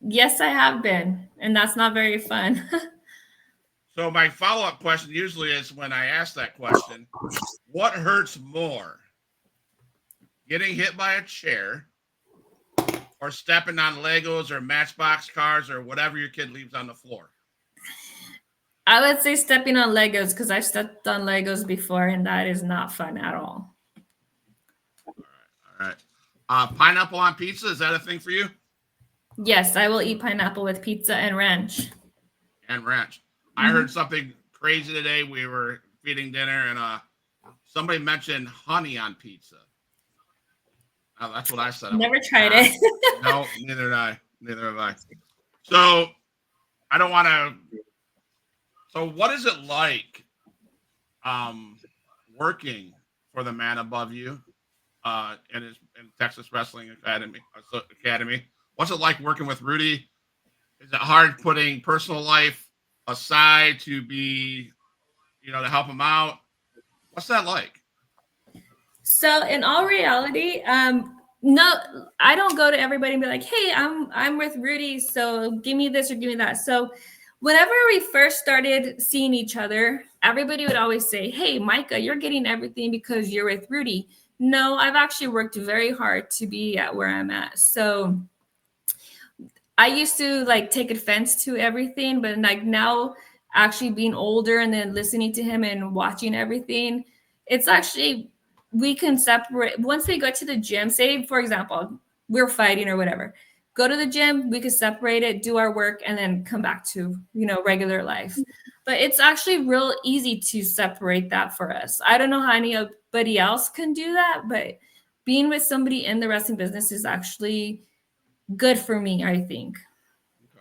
B: Yes, I have been, and that's not very fun.
A: So my follow-up question usually is, when I ask that question, what hurts more? Getting hit by a chair or stepping on Legos or Matchbox cars or whatever your kid leaves on the floor?
B: I would say stepping on Legos, because I've stepped on Legos before, and that is not fun at all.
A: All right. Pineapple on pizza, is that a thing for you?
B: Yes, I will eat pineapple with pizza and ranch.
A: And ranch. I heard something crazy today. We were feeding dinner, and somebody mentioned honey on pizza. Oh, that's what I said.
B: Never tried it.
A: No, neither have I. So I don't want to. So what is it like working for the man above you in Texas Wrestling Academy? What's it like working with Rudy? Is it hard putting personal life aside to be, to help him out? What's that like?
B: So in all reality, no, I don't go to everybody and be like, hey, I'm with Rudy, so give me this or give me that. So whenever we first started seeing each other, everybody would always say, hey, Myka, you're getting everything because you're with Rudy. No, I've actually worked very hard to be at where I'm at. So I used to take offense to everything, but now actually being older and then listening to him and watching everything, it's actually, we can separate. Once we go to the gym, say, for example, we're fighting or whatever, go to the gym, we could separate it, do our work, and then come back to, regular life. But it's actually real easy to separate that for us. I don't know how anybody else can do that, but being with somebody in the wrestling business is actually good for me, I think.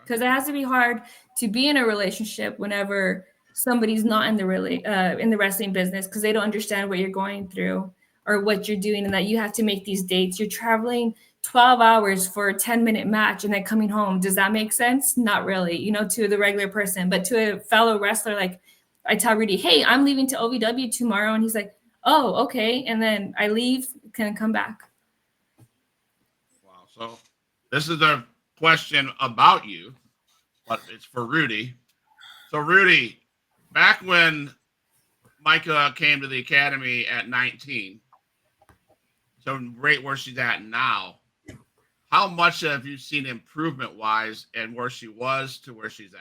B: Because it has to be hard to be in a relationship whenever somebody's not in the wrestling business, because they don't understand what you're going through or what you're doing, and that you have to make these dates. You're traveling 12 hours for a 10-minute match and then coming home. Does that make sense? Not really, to the regular person, but to a fellow wrestler, like I tell Rudy, hey, I'm leaving to OVW tomorrow. And he's like, oh, okay. And then I leave, can come back.
A: Wow. So this is a question about you, but it's for Rudy. So Rudy, back when Myka came to the academy at 19, so right where she's at now, how much have you seen improvement wise and where she was to where she's
C: at?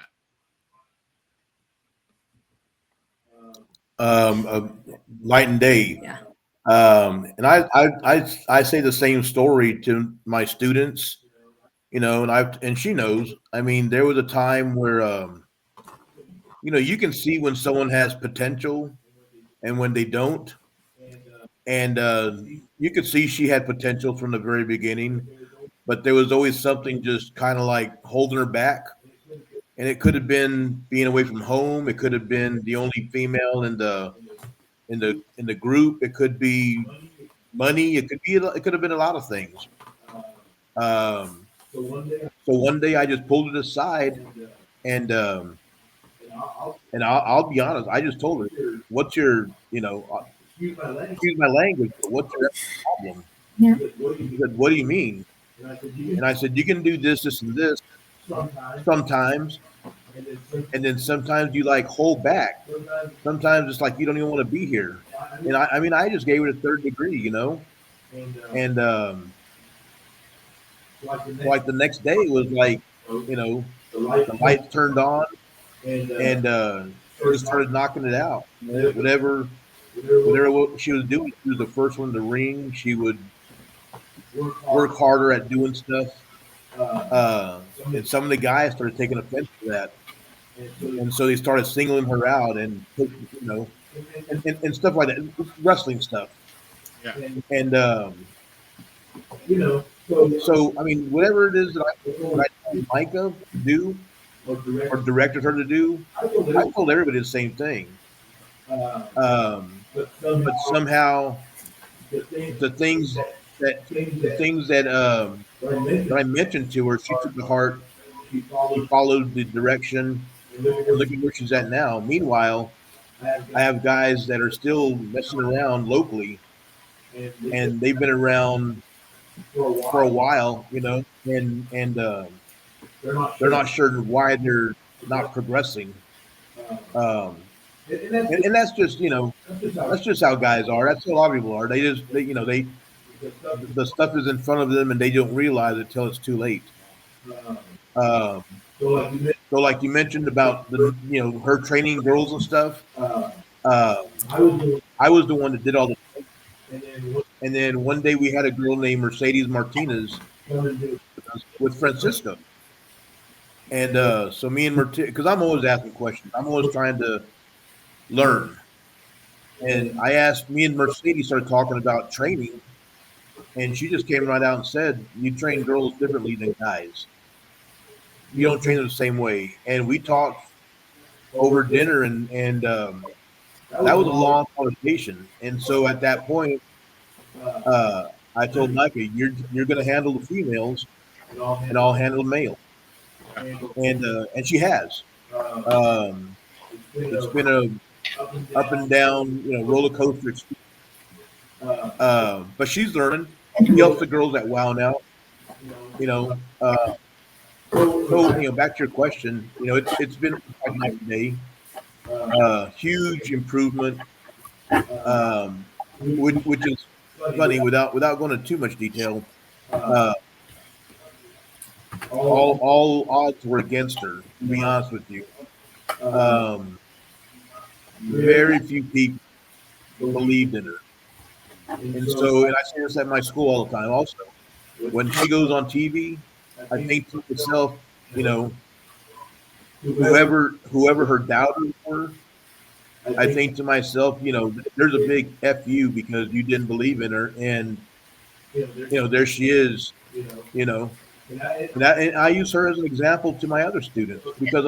C: Night and day.
B: Yeah.
C: And I say the same story to my students, and she knows. I mean, there was a time where you can see when someone has potential and when they don't. And you could see she had potential from the very beginning, but there was always something just kind of like holding her back. And it could have been being away from home. It could have been the only female in the group. It could be money. It could have been a lot of things. So one day I just pulled it aside, and I'll be honest. I just told her, "What's your, excuse my language, but what's your problem?"
B: Yeah.
C: She said, "What do you mean?" And I said, "You can do this, this, and this sometimes, and then sometimes you hold back. Sometimes it's like you don't even want to be here." And I just gave it a third degree, and the next day it was like, the lights turned on, and she just started knocking it out. Whatever she was doing, she was the first one in the ring. She would work harder at doing stuff, And some of the guys started taking offense to that, and so they started singling her out and and stuff like that, wrestling stuff.
A: Yeah.
C: And
D: You know,
C: so I mean, whatever it is that I told Myka to do or directed her to do, I told everybody the same thing.
D: but
C: But somehow
D: the things
C: the things that the things that I mentioned to her, she took to heart.
D: she
C: She
D: follows
C: followed the direction,
D: and look
C: and look at where she's at now. Meanwhile, I have guys that are still messing around locally,
D: and
C: and they've been around for a while, and
D: they're not
C: they're
D: sure.
C: not sure why they're not progressing. Um,
D: And that's
C: and that's just that's just how guys are. That's how a lot of people are. They just they the stuff is in front of them and they don't realize it till it's too late. Um,
D: so like you
C: so like you mentioned about the her training girls and stuff.
D: I was doing
C: I was the one that did all the.
D: and then what
C: And then one day we had a girl named Mercedes Martinez
D: coming to do
C: with Francisco. And so me and Mercedes, because I'm always asking questions, I'm always trying to learn. And I asked, me and Mercedes started talking about training, and she just came right out and said, "You train girls differently than guys. You don't train them the same way." And we talked over dinner, and that was a long conversation. And so at that point, I told Micah, "You're going to handle the females, and I'll handle the male." And she has. Um, it's been a up and down, roller coaster. But she's learning. She helps the girls at WoW now. You know, uh, so back to your question. It's been like night and day. Huge improvement. Which is funny without going into too much detail. All odds were against her. To be honest with you, very few people believed in her. And so, and I say this at my school all the time. Also, when she goes on TV, I think to myself, whoever her doubters were, I think to myself, there's a big F you because you didn't believe in her, and there she is, and I use her as an example to my other students because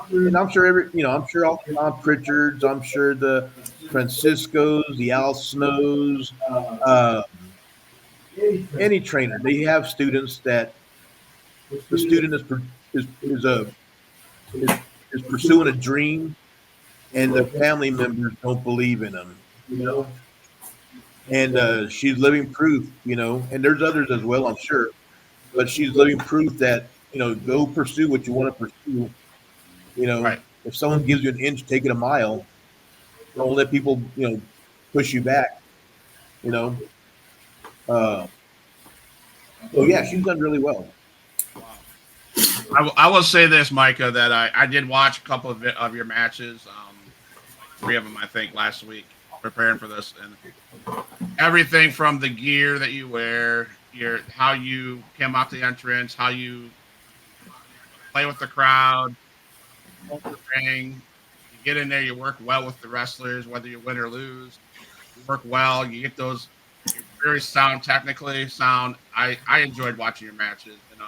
C: and I'm sure I'm sure all the Tom Pritchards, I'm sure the Franciscos, the Al Snows, any trainer, they have students that the student is is pursuing a dream, and the family members don't believe in them. And she's living proof, and there's others as well, I'm sure, but she's living proof that go pursue what you want to pursue.
A: Right.
C: If someone gives you an inch, take it a mile. Don't let people push you back. So yeah, she's done really well.
A: I will say this, Myka, that I did watch a couple of your matches, like 3 of them, I think, last week, preparing for this, and everything from the gear that you wear, how you came out the entrance, how you play with the crowd, hold the ring, you get in there, you work well with the wrestlers, whether you win or lose, you work well, you get those, you're very sound, technically sound. I enjoyed watching your matches, and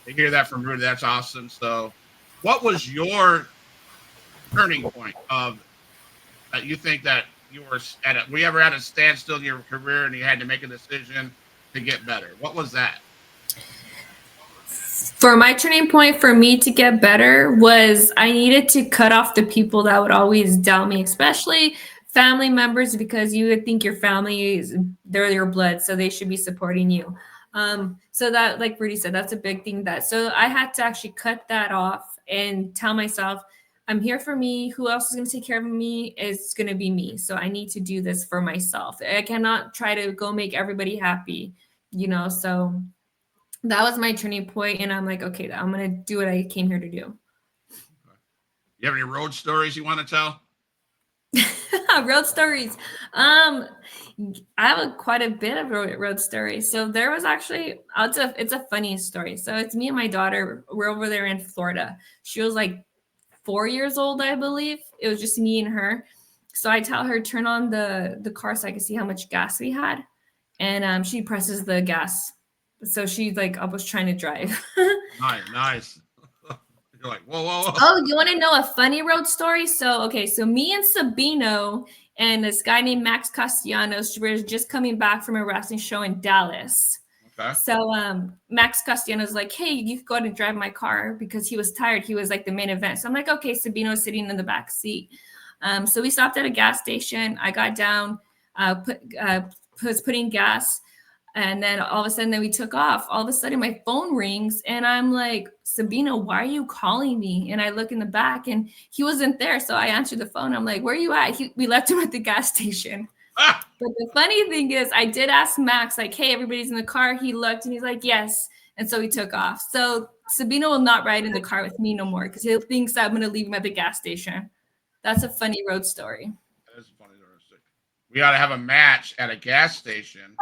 A: to hear that from Rudy, that's awesome. So, what was your turning point of that you think that you were were you ever at a standstill in your career and you had to make a decision to get better? What was that?
B: For my turning point for me to get better was I needed to cut off the people that would always doubt me, especially family members, because you would think your family they're your blood, so they should be supporting you. So that, like Rudy said, that's a big thing. So I had to actually cut that off and tell myself, I'm here for me. Who else is going to take care of me? It's going to be me. So I need to do this for myself. I cannot try to go make everybody happy, so that was my turning point, and I'm like, okay, I'm gonna do what I came here to do.
A: You have any road stories you want to tell?
B: Road stories. I have quite a bit of road stories. So there was actually, it's a funny story. So it's me and my daughter. We're over there in Florida. She was like 4 years old, I believe. It was just me and her. So I tell her turn on the car so I can see how much gas we had, and she presses the gas. So she's like, I was trying to drive.
A: Nice. You're like, whoa.
B: Oh, you want to know a funny road story? So, okay, so me and Sabino and this guy named Max Castellanos were just coming back from a wrestling show in Dallas.
A: Okay.
B: So Max Castellanos like, hey, you could go ahead and drive my car because he was tired. He was like the main event. So I'm like, okay, Sabino's sitting in the back seat. So we stopped at a gas station. I got down, was putting gas. And then all of a sudden, then we took off. All of a sudden, my phone rings, and I'm like, Sabino, why are you calling me? And I look in the back, and he wasn't there. So I answered the phone. I'm like, where are you at? We left him at the gas station.
A: Ah!
B: But the funny thing is, I did ask Max, like, hey, everybody's in the car. He looked, and he's like, yes. And so we took off. So Sabino will not ride in the car with me no more because he thinks I'm going to leave him at the gas station. That's a funny road story.
A: That is a funny story. We ought to have a match at a gas station.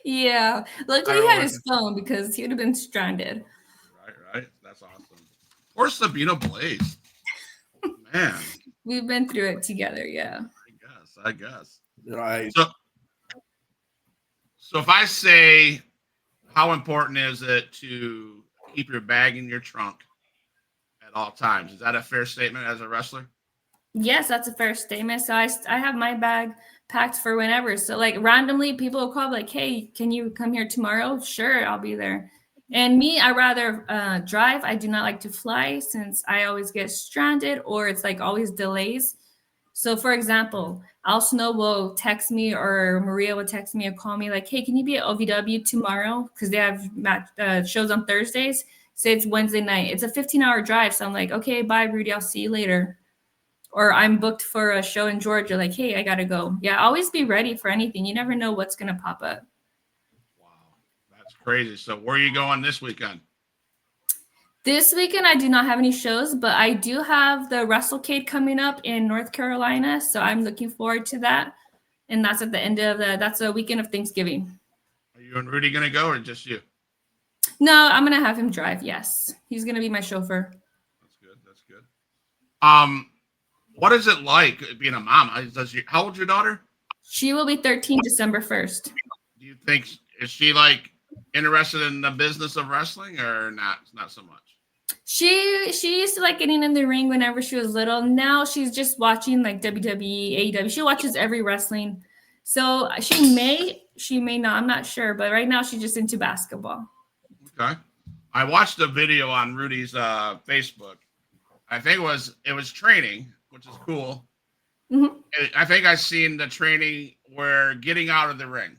B: Yeah. Luckily, he had his phone because he would have been stranded.
A: Right. That's awesome. Or Sabino Blaze. Man.
B: We've been through it together, yeah.
A: I guess.
C: Right.
A: So if I say, how important is it to keep your bag in your trunk at all times? Is that a fair statement as a wrestler?
B: Yes, that's a fair statement. So I have my bag packed for whenever. So like randomly people will call like, hey, can you come here tomorrow? Sure, I'll be there. And me, I rather drive. I do not like to fly since I always get stranded or it's like always delays. So for example, Al Snow will text me or Maria will text me or call me like, hey, can you be at OVW tomorrow? Because they have shows on Thursdays. Say it's Wednesday night. It's a 15-hour drive. So I'm like, okay, bye, Rudy. I'll see you later. Or I'm booked for a show in Georgia. Like, hey, I got to go. Yeah, always be ready for anything. You never know what's going to pop up.
A: Wow. That's crazy. So where are you going this weekend?
B: This weekend, I do not have any shows, but I do have the WrestleCade coming up in North Carolina. So I'm looking forward to that. And that's at the end of that's a weekend of Thanksgiving.
A: Are you and Rudy going to go or just you?
B: No, I'm going to have him drive. Yes. He's going to be my chauffeur.
A: That's good. What is it like being a mom? How old's your daughter?
B: She will be 13 December 1st.
A: Do you think, is she like interested in the business of wrestling or not so much?
B: She used to like getting in the ring whenever she was little. Now she's just watching like WWE, AEW. She watches every wrestling. So she may not, I'm not sure, but right now she's just into basketball.
A: Okay. I watched a video on Rudy's Facebook. I think it was training, which is cool.
B: Mm-hmm.
A: I think I seen the training where getting out of the ring.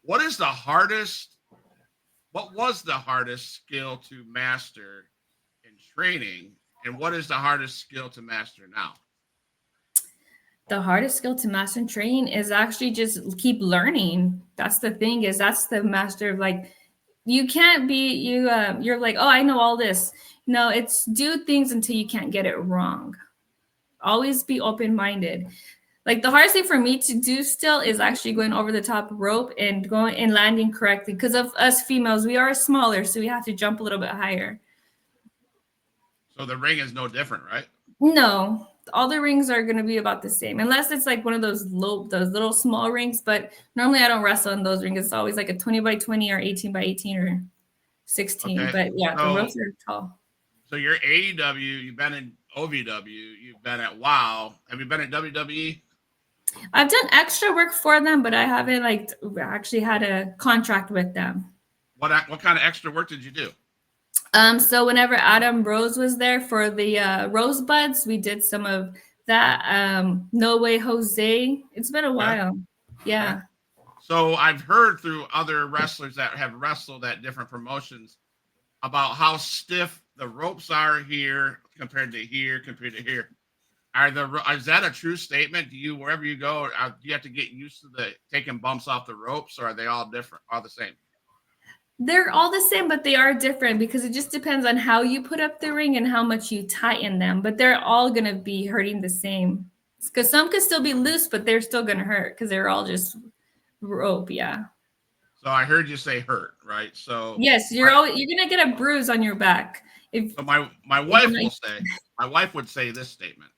A: What was the hardest skill to master in training, and what is the hardest skill to master now?
B: The hardest skill to master in training is actually just keep learning. That's the thing, is that's the master of like, you can't be you're like, oh, I know all this. No, it's do things until you can't get it wrong. Always be open-minded. Like the hardest thing for me to do still is actually going over the top rope and going and landing correctly. Because of us females, we are smaller, so we have to jump a little bit higher.
A: So the ring is no different, right?
B: No, all the rings are going to be about the same, unless it's like one of those little small rings. But normally I don't wrestle in those rings. It's always like a 20 by 20 or 18 by 18 or 16.
A: Okay.
B: But yeah, the ropes are tall.
A: So you're AEW, you've been in OVW, you've been at WOW. Have you been at WWE?
B: I've done extra work for them, but I haven't like actually had a contract with them.
A: What kind of extra work did you do?
B: So whenever Adam Rose was there for the Rosebuds, we did some of that. No Way Jose. It's been a while. Yeah.
A: So I've heard through other wrestlers that have wrestled at different promotions about how stiff the ropes are here compared to here. Is that a true statement? Do you, wherever you go, do you have to get used to taking bumps off the ropes, or are they all different, all the same?
B: They're all the same, but they are different because it just depends on how you put up the ring and how much you tighten them. But they're all going to be hurting the same. Because some could still be loose, but they're still going to hurt because they're all just rope. Yeah.
A: So I heard you say hurt, right? So
B: Yes, you're going to get a bruise on your back. If
A: so my wife will say, my wife would say this statement.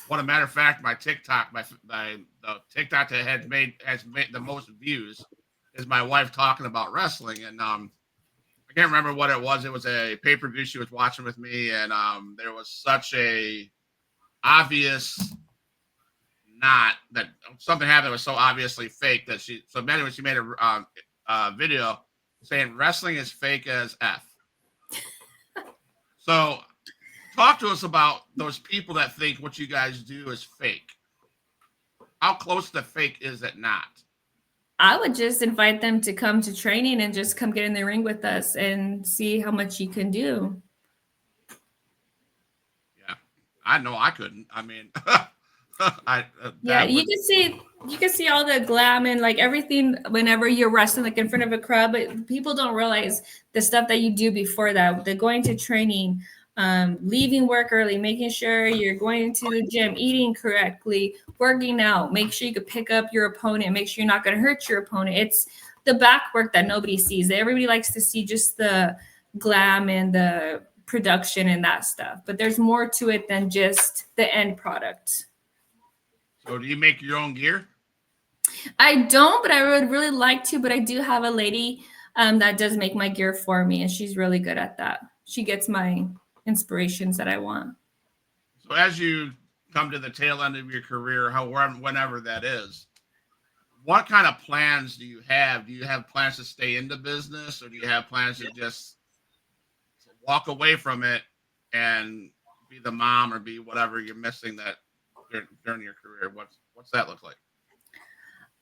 A: What a matter of fact, my TikTok, the TikTok that has made the most views is my wife talking about wrestling, and I can't remember what it was. It was a pay-per-view she was watching with me, and there was such a obvious not that something happened that was so obviously fake that she made a video saying wrestling is fake as F. So talk to us about those people that think what you guys do is fake. How close to fake is it not?
B: I would just invite them to come to training and just come get in the ring with us and see how much you can do.
A: Yeah, I know I couldn't. I mean,
B: you can see all the glam and like everything whenever you're wrestling like in front of a crowd, but people don't realize the stuff that you do before that. The going to training, leaving work early, making sure you're going to the gym, eating correctly, working out, make sure you can pick up your opponent, make sure you're not going to hurt your opponent. It's the back work that nobody sees. Everybody likes to see just the glam and the production and that stuff, but there's more to it than just the end product.
A: So do you make your own gear?
B: I don't, but I would really like to. But I do have a lady that does make my gear for me, and she's really good at that. She gets my inspirations that I want.
A: So as you come to the tail end of your career, whenever that is, what kind of plans do you have? Do you have plans to stay in the business, or do you have plans to just walk away from it and be the mom or be whatever you're missing that during your career? What's that look like?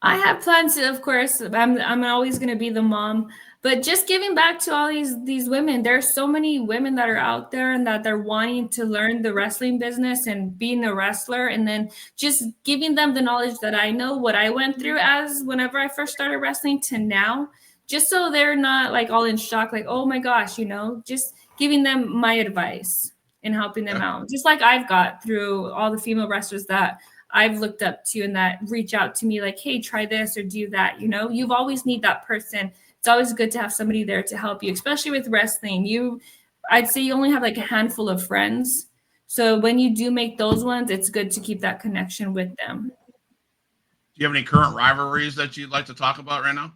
B: I have plans to, of course, I'm always going to be the mom, but just giving back to all these women. There's so many women that are out there and that they're wanting to learn the wrestling business and being a wrestler, and then just giving them the knowledge that I know, what I went through as whenever I first started wrestling to now, just so they're not like all in shock, like, oh my gosh, just giving them my advice and helping them out. Just like I've got through all the female wrestlers that I've looked up to and that reach out to me like, hey, try this or do that. You've always need that person. It's always good to have somebody there to help you, especially with wrestling. I'd say you only have like a handful of friends. So when you do make those ones, it's good to keep that connection with them.
A: Do you have any current rivalries that you'd like to talk about right now?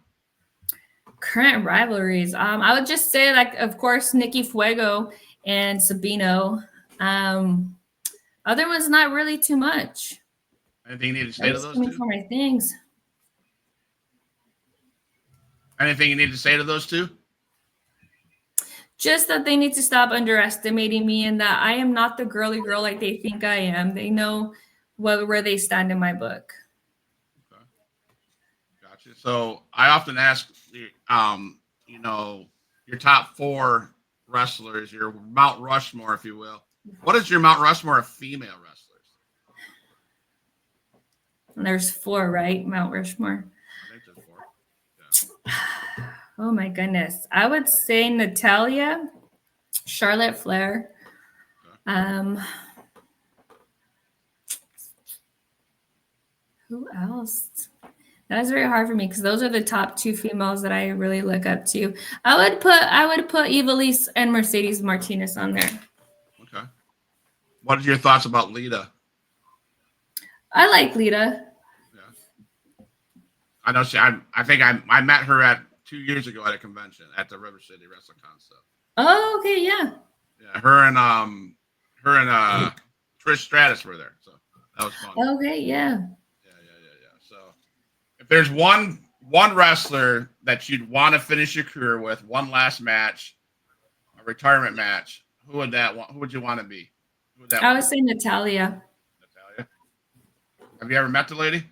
B: Current rivalries. I would just say, like, of course, Nikki Fuego and Sabino. Other ones, not really too much.
A: Anything you need to say to those two?
B: For my things.
A: Anything you need to say to those two?
B: Just that they need to stop underestimating me and that I am not the girly girl like they think I am. They know where they stand in my book.
A: Okay. Gotcha. So I often ask, your top 4 wrestlers, your Mount Rushmore, if you will. What is your Mount Rushmore of female wrestlers?
B: And there's 4, right? Mount Rushmore.
A: I think there's 4. Yeah.
B: Oh my goodness. I would say Natalya, Charlotte Flair. Okay. Who else? That is very hard for me because those are the top 2 females that I really look up to. I would put Ivelisse and Mercedes Martinez on there.
A: Okay. What are your thoughts about Lita?
B: I like Lita.
A: Yeah. I know I think I met her 2 years ago at a convention at the River City Wrestling Concept.
B: Oh, okay, yeah.
A: Yeah, her and Trish Stratus were there, so that was fun.
B: Okay, yeah.
A: Yeah. So, if there's one wrestler that you'd want to finish your career with, one last match, a retirement match, who would you want to be?
B: I would say Natalya.
A: Natalya. Have you ever met the lady?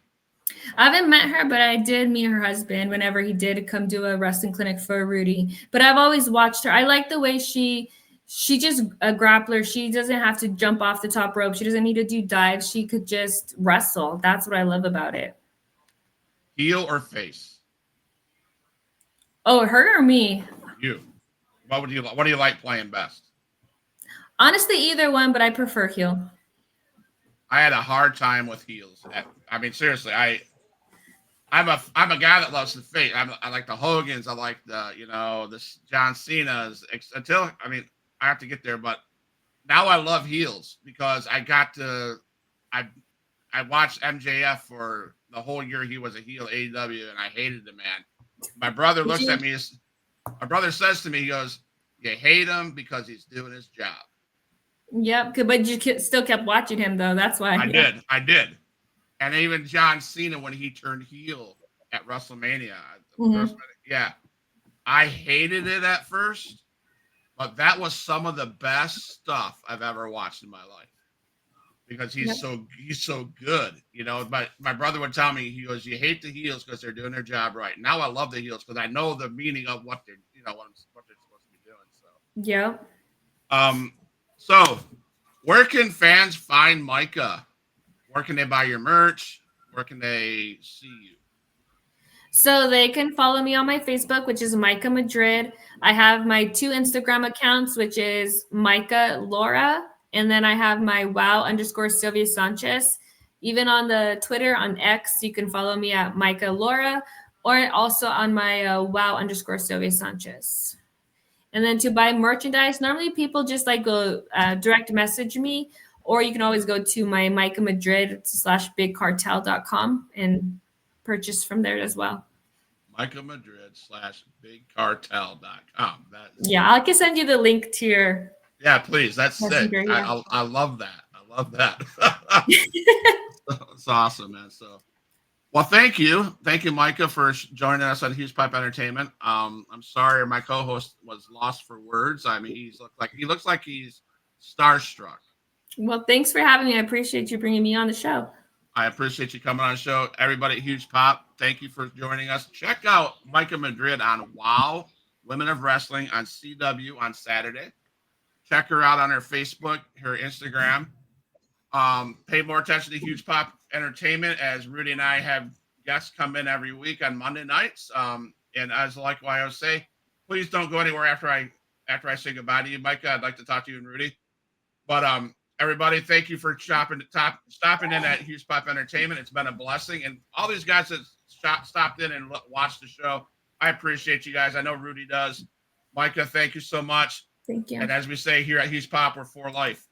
B: I haven't met her, but I did meet her husband whenever he did come do a wrestling clinic for Rudy. But I've always watched her. I like the way she just a grappler. She doesn't have to jump off the top rope. She doesn't need to do dives. She could just wrestle. That's what I love about it.
A: Heel or face?
B: Oh, her or me?
A: You. What do you like playing best?
B: Honestly, either one, but I prefer heel.
A: I had a hard time with heels. I mean, seriously, I'm a guy that loves the fate. I like the Hogans. I like the John Cena's. Until I mean, I have to get there, but now I love heels because I watched MJF for the whole year he was a heel AEW, and I hated the man. My brother looks at me. My brother says to me, he goes, "You hate him because he's doing his job."
B: Yep, but you still kept watching him though. That's why.
A: I did. And even John Cena, when he turned heel at WrestleMania, yeah, I hated it at first, but that was some of the best stuff I've ever watched in my life because he's so good. My brother would tell me, he goes, "You hate the heels because they're doing their job right." Now I love the heels because I know the meaning of what they're supposed to be doing. So
B: Yeah.
A: So where can fans find Myka? Where can they buy your merch? Where can they see you?
B: So they can follow me on my Facebook, which is Myka Madrid. I have my 2 Instagram accounts, which is Myka Laura, and then I have my _Sylvia Sanchez. Even on the Twitter, on X, you can follow me at Myka Laura, or also on my _Sylvia Sanchez. And then to buy merchandise, normally people just like go direct message me, or you can always go to my Myka Madrid /bigcartel.com and purchase from there as well.
A: Myka Madrid /bigcartel.com.
B: Yeah, I can send you the link to your.
A: Yeah, please. That's sick.
B: Yeah.
A: I love that. I love that. It's awesome, man. So, well, thank you, Myka, for joining us on Huge Pipe Entertainment. I'm sorry my co-host was lost for words. I mean, he looks like he's starstruck.
B: Well, thanks for having me. I appreciate you bringing me on the show.
A: I appreciate you coming on the show. Everybody at Huge Pop, thank you for joining us. Check out Myka Madrid on WOW Women of Wrestling on CW on Saturday. Check her out on her Facebook, her Instagram. Pay more attention to Huge Pop Entertainment as Rudy and I have guests come in every week on Monday nights. And as like I always say, please don't go anywhere after I say goodbye to you, Myka. I'd like to talk to you and Rudy. But everybody, thank you for stopping in at Huge Pop Entertainment. It's been a blessing. And all these guys that stopped in and watched the show, I appreciate you guys. I know Rudy does. Myka, thank you so much.
B: Thank you.
A: And as we say here at Huge Pop, we're for life.